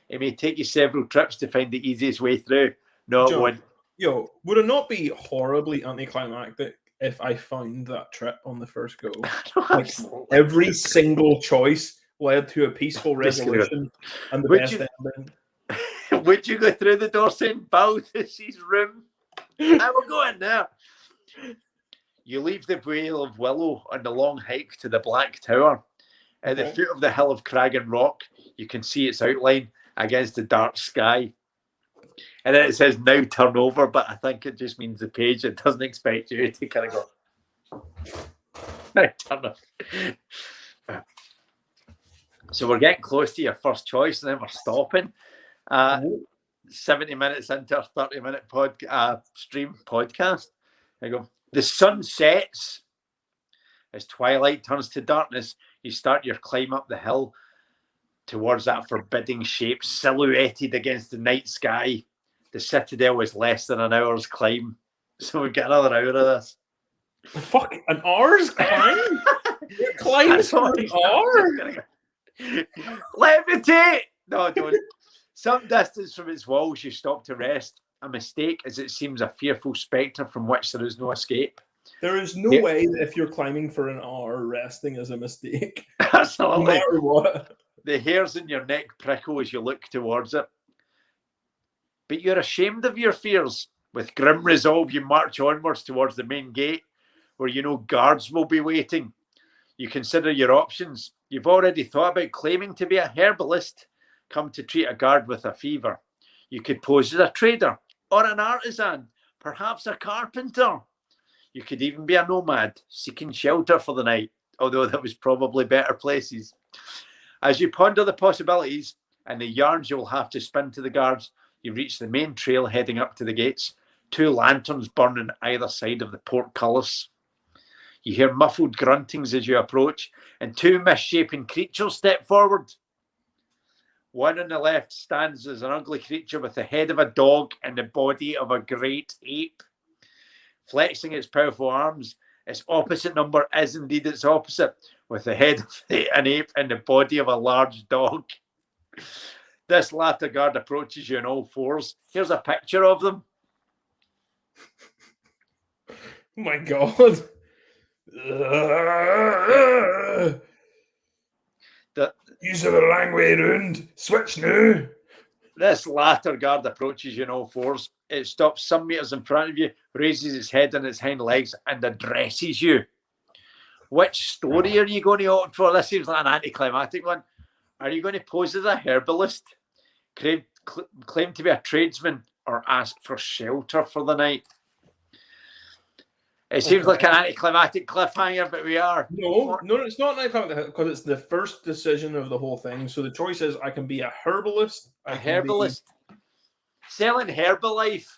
It may take you several trips to find the easiest way through. Not one. Yo, would it not be horribly anticlimactic if I found that trip on the first go? Like, every single choice led to a peaceful resolution and the best ending. Would you go through the door saying Balthus's room? I will go in there. You leave the Veil of Willow on the long hike to the Black Tower. At the foot of the hill of Crag and Rock, you can see its outline against the dark sky. And then it says, now turn over, but I think it just means the page. It doesn't expect you to kind of go, now turn over. So we're getting close to your first choice, and then we're stopping. 70 minutes into a 30-minute stream podcast. There you go. The sun sets as twilight turns to darkness. You start your climb up the hill towards that forbidding shape silhouetted against the night sky. The Citadel is less than an hour's climb, so we get another hour of this. Fuck, an hour's climb? You climbed for an hour? Levitate! No, don't. Some distance from its walls, you stop to rest. A mistake, as it seems a fearful spectre from which there is no escape. There is no way that if you're climbing for an hour, resting is a mistake. Absolutely. No matter what. The hairs in your neck prickle as you look towards it. But you're ashamed of your fears. With grim resolve, you march onwards towards the main gate, where you know guards will be waiting. You consider your options. You've already thought about claiming to be a herbalist, come to treat a guard with a fever. You could pose as a trader or an artisan, perhaps a carpenter. You could even be a nomad, seeking shelter for the night, although there was probably better places. As you ponder the possibilities and the yarns you'll have to spin to the guards, you reach the main trail heading up to the gates. 2 lanterns burn on either side of the portcullis. You hear muffled gruntings as you approach, and 2 misshapen creatures step forward. One on the left stands as an ugly creature with the head of a dog and the body of a great ape. Flexing its powerful arms, its opposite number is indeed its opposite, with the head of an ape and the body of a large dog. This latter guard approaches you on all fours. Here's a picture of them. Oh my God. Use of the long way round. Switch now. This latter guard approaches you on all fours. It stops some meters in front of you, raises its head on its hind legs, and addresses you. Which story are you going to opt for? This seems like an anticlimactic one. Are you going to pose as a herbalist, claim to be a tradesman, or ask for shelter for the night? It seems like an anticlimactic cliffhanger, but we are. No, it's not an anticlimactic because it's the first decision of the whole thing. So the choice is I can be a herbalist. Selling Herbalife.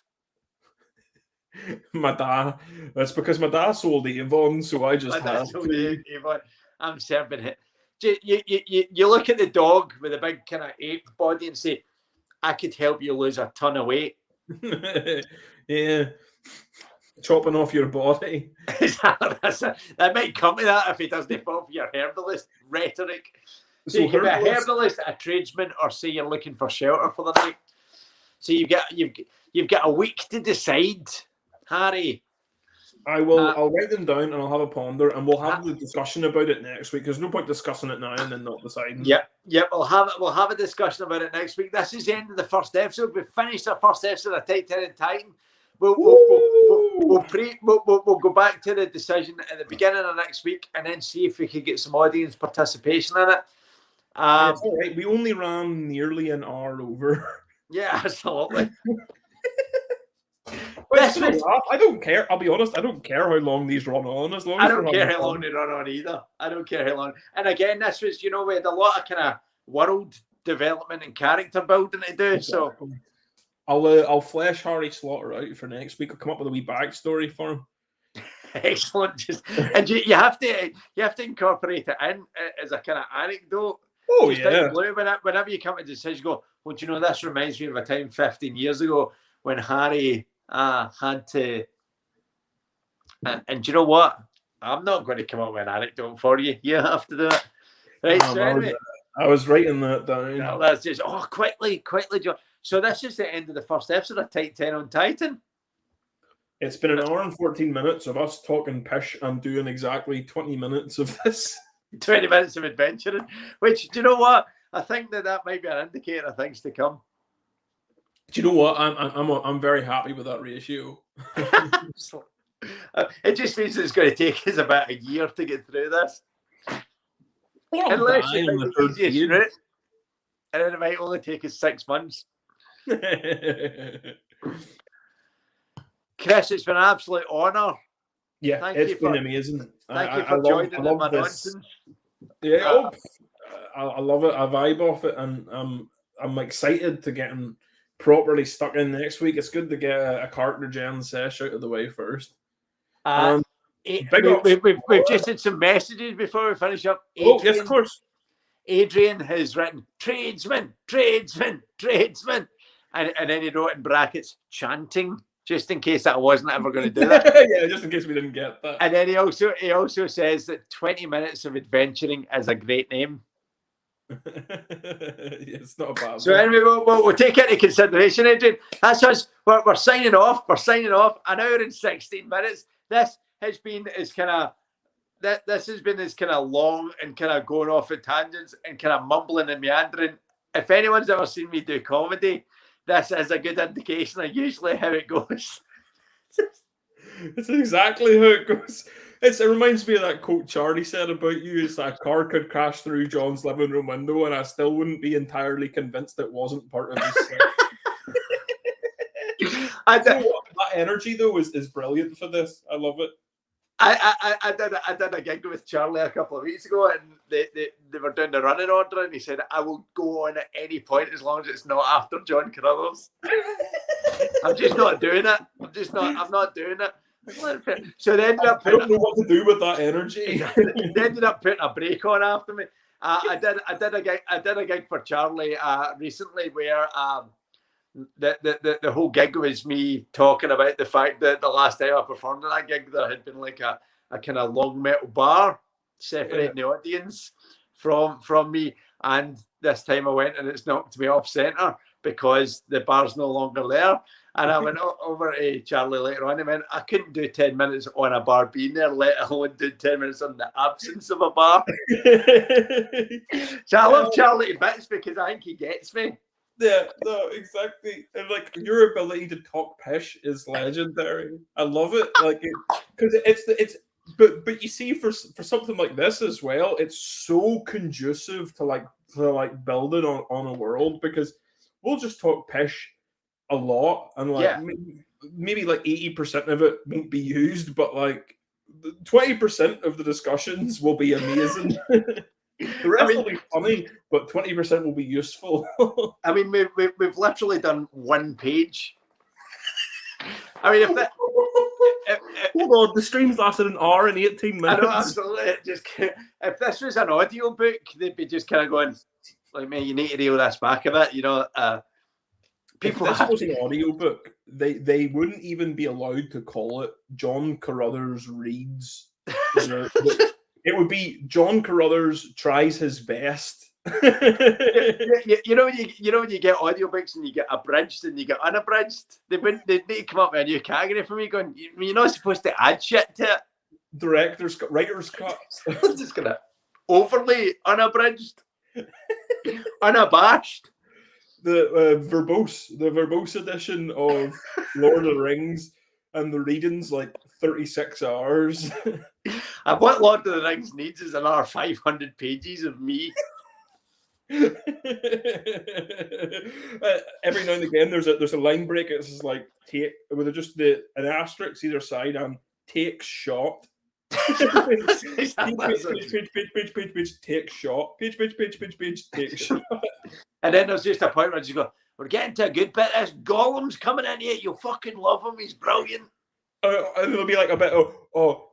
My dad. That's because my dad sold Avon, so I just have to. Avon. I'm serving it. You look at the dog with a big kind of ape body and say, I could help you lose a ton of weight. Yeah. Chopping off your body. That might come to that if he doesn't fall for your herbalist rhetoric. So you can be a herbalist, a tradesman, or say you're looking for shelter for the night. So you've got a week to decide, Harry. I will. I'll write them down and I'll have a ponder, and we'll have the discussion about it next week. There's no point discussing it now and then not deciding. Yep. We'll have a discussion about it next week. This is the end of the first episode. We've finished the first episode of Titan. We'll go back to the decision at the beginning of next week and then see if we can get some audience participation in it. It's all right. We only ran nearly an hour over. Yeah, absolutely. I don't care. I'll be honest. I don't care how long these run on. As long as I don't care how long they run on either. I don't care how long. And again, this was, we had a lot of kind of world development and character building to do. Exactly. So I'll flesh Harry Slaughter out for next week. I'll come up with a wee backstory for him. Excellent. And you have to incorporate it in as a kind of anecdote. Oh, yeah. Whenever you come to a decision, go, well, this reminds me of a time 15 years ago when Harry had to. And do you know what? I'm not going to come up with an anecdote for you. You have to do it. Right. So anyway, I was writing that down. No, that's just quickly, John. So this is the end of the first episode of Tight 10 on Titan. It's been an hour and 14 minutes of us talking pish and doing exactly 20 minutes of this. 20 minutes of adventuring, which, do you know what? I think that might be an indicator of things to come. Do you know what? I'm very happy with that ratio. It just means it's going to take us about a year to get through this. We're all Unless dying you on find the the third easiest page. route, and then it might only take us 6 months. Chris, it's been an absolute honour. Yeah, Thank it's you been for- amazing. Thank you I for joining in love my this. nonsense. Yeah, I love it. I vibe off it, and I'm excited to get properly stuck in next week. It's good to get a cartridge and sesh out of the way first. We've just had some messages before we finish up. Oh, yes, of course. Adrian has written tradesman, tradesman, tradesman, and then he wrote in brackets chanting, just in case I wasn't ever going to do that. Yeah, just in case we didn't get that. And then he also says that 20 minutes of adventuring is a great name. It's not a bad So one. anyway, we'll take it into consideration, Adrian. That's us. We're signing off. We're signing off. An hour and 16 minutes. This has been as kind of long and kind of going off at tangents and kind of mumbling and meandering. If anyone's ever seen me do comedy, this is a good indication of usually how it goes. It's exactly how it goes. It reminds me of that quote Charlie said about you. It's a car could crash through John's living room window and I still wouldn't be entirely convinced it wasn't part of his set. That energy, though, is brilliant for this. I love it. I did a gig with Charlie a couple of weeks ago, and they were doing the running order, and he said, "I will go on at any point as long as it's not after John Carruthers." I'm just not doing it. I'm not doing it. So they ended up. I don't know what to do with that energy. They ended up putting a break on after me. I did a gig for Charlie recently where the whole gig was me talking about the fact that the last time I performed at that gig, there had been like a kind of long metal bar separating the audience from me. And this time I went and it's knocked me off centre because the bar's no longer there. And I went over to Charlie later on and went, I couldn't do 10 minutes on a bar being there, let alone do 10 minutes on the absence of a bar. So I love Charlie to bits because I think he gets me. Yeah, no, exactly. And like your ability to talk pish is legendary. I love it. Like, because but you see, for something like this as well, it's so conducive to building on a world because we'll just talk pish a lot and maybe like 80% of it won't be used, but like 20% of the discussions will be amazing. The rest will be funny, but 20% will be useful. I mean, we've literally done one page. I mean, hold on, the streams lasted an hour and 18 minutes. I know, absolutely. If this was an audio book, they'd be just kind of going, like, man, you need to reel this back a bit, you know. If this was an audio book, they wouldn't even be allowed to call it John Carruthers reads. It would be John Carruthers tries his best. you know when you get audiobooks and you get abridged and you get unabridged, they need to come up with a new category for me going, you're not supposed to add shit to it. Director's cut, writer's cut. I'm just gonna overly unabridged, unabashed. The verbose edition of Lord of the Rings, and the reading's like 36 hours. And what Lord of the Rings needs is another 500 pages of me. Every now and again, there's a line break. It's just like take with just an asterisk either side and take shot. Page, take shot. Page, take shot. And then there's just a point where you go, we're getting to a good bit. This Gollum's coming in here. You'll fucking love him. He's brilliant. And there'll be like a bit of,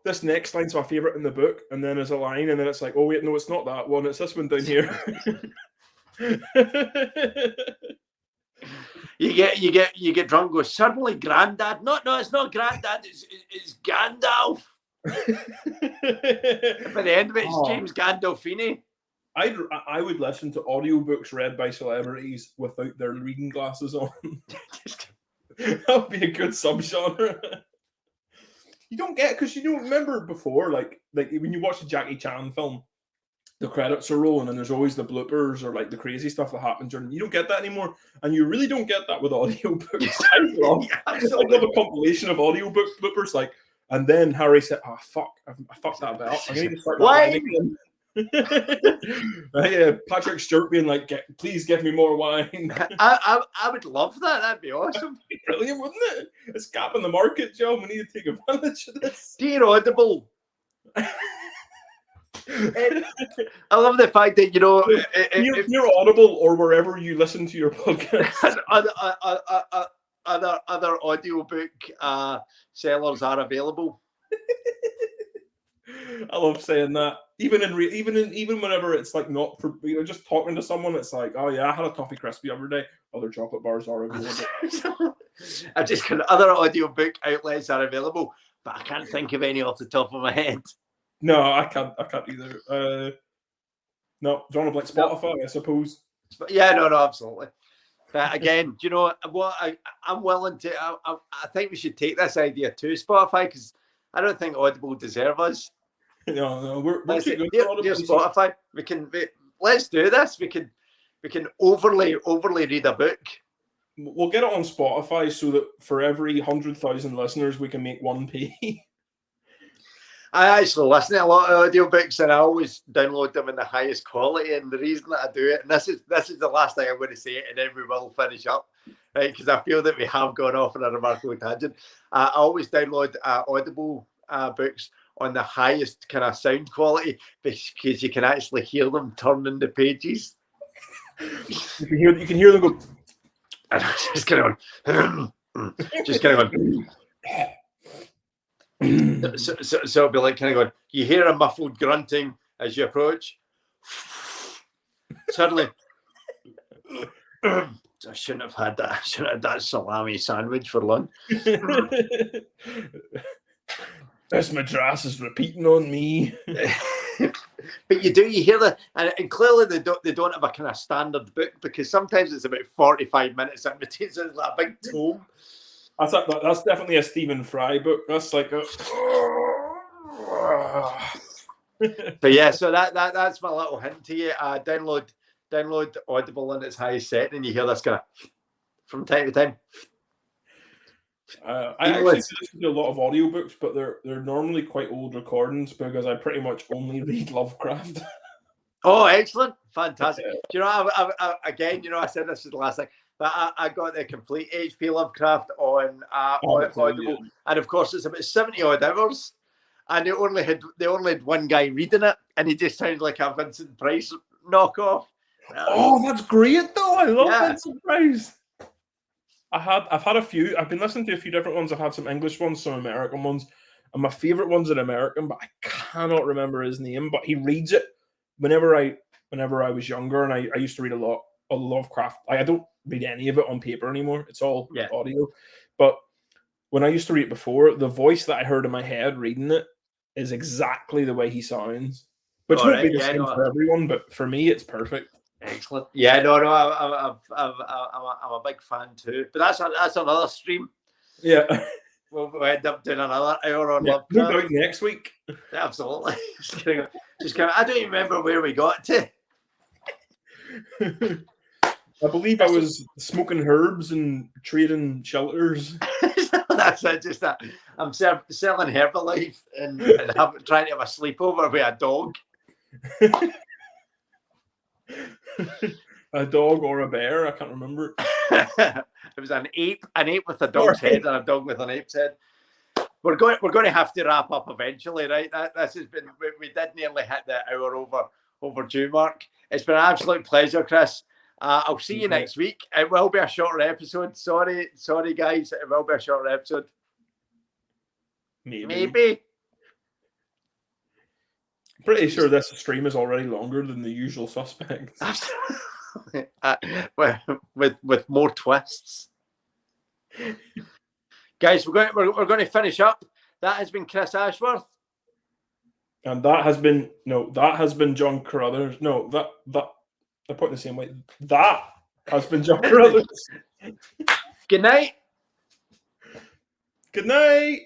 this next line's my favourite in the book. And then there's a line, and then it's like, oh, wait, no, it's not that one. It's this one down here. You get drunk and go, suddenly Grandad. No, it's not Grandad. It's Gandalf. By the end of it, it's James Gandolfini. I would listen to audiobooks read by celebrities without their reading glasses on. That would be a good subgenre. You don't get, because you don't remember before, like when you watch the Jackie Chan film, the credits are rolling and there's always the bloopers or like the crazy stuff that happens during. You don't get that anymore, and you really don't get that with audiobooks. I love a compilation of audiobook bloopers, like And then Harry said, "Oh fuck, I fucked that bit up. I need to start that Why? again." Patrick Stewart being like, "Please give me more wine." I would love that. That'd be awesome. Brilliant, wouldn't it? It's gap in the market, Joe. We need to take advantage of this. Dear Audible. I love the fact that you're Audible or wherever you listen to your podcast. other audiobook sellers are available. I love saying that. Even whenever it's like not for just talking to someone, it's like, oh yeah, I had a toffee crispy the other day. Other chocolate bars are available. I just got other audiobook outlets are available, but I can't think of any off the top of my head. No, I can't either. No, do you want to like Spotify, I suppose? Yeah, no, absolutely. But again, do you know what? I'm willing to. I think we should take this idea to Spotify because I don't think Audible deserve us. No, we're too good for Audible. Spotify. Let's do this. We can overly read a book. We'll get it on Spotify so that for every 100,000 listeners, we can make 1p. I actually listen to a lot of audiobooks and I always download them in the highest quality. And the reason that I do it, and this is the last thing I'm going to say, and then we will finish up, right? Because I feel that we have gone off on a remarkable tangent. I always download Audible books on the highest kind of sound quality because you can actually hear them turning the pages. You can hear them go. And I'm just kind of going. So it'll be like kind of going, you hear a muffled grunting as you approach. Suddenly, I shouldn't have had that. I shouldn't have had that salami sandwich for lunch. This madras is repeating on me. But you hear that, and clearly they don't have a kind of standard book because sometimes it's about 45 minutes in between, so it's like a big tome. That's definitely a Stephen Fry book. That's like a. So yeah, so that's my little hint to you. Download Audible in its highest setting, and you hear this kind of from time to time. I actually listen to a lot of audiobooks, but they're normally quite old recordings because I pretty much only read Lovecraft. Oh, excellent. Fantastic. Yeah. Do you know, I said this is the last thing, but I got the complete HP Lovecraft on Audible. Yeah. And of course, it's about 70 odd hours. And they only had one guy reading it, and he just sounded like a Vincent Price knockoff. Oh, that's great, though. I love Vincent Price. I've had a few. I've been listening to a few different ones. I've had some English ones, some American ones, and my favorite one's an American, but I cannot remember his name. But he reads it whenever I was younger, and I used to read a lot of Lovecraft. I don't read any of it on paper anymore. It's all audio. But when I used to read it before, the voice that I heard in my head reading it is exactly the way he sounds. Which won't be the same for everyone, but for me, it's perfect. Excellent. Yeah, no, I'm a big fan too. But that's another stream. Yeah. We'll end up doing another hour on Lovecraft. No doubt next week. Absolutely. Just kind of, I don't even remember where we got to. I believe I was smoking herbs and trading shelters. That's it. Just that I'm selling Herbalife and trying to have a sleepover with a dog. A dog or a bear? I can't remember. It was an ape with a dog's head and a dog with an ape's head. We're going to have to wrap up eventually, right? This has been. We did nearly hit the hour overdue mark. It's been an absolute pleasure, Chris. I'll see you next week. It will be a shorter episode. Sorry, guys. It will be a shorter episode. Maybe. Pretty sure this stream is already longer than The Usual Suspects. with more twists. Guys, we're going to finish up. That has been Chris Ashworth. And that has been John Carruthers. No, they're putting the same way. That has been John Carruthers. Good night. Good night.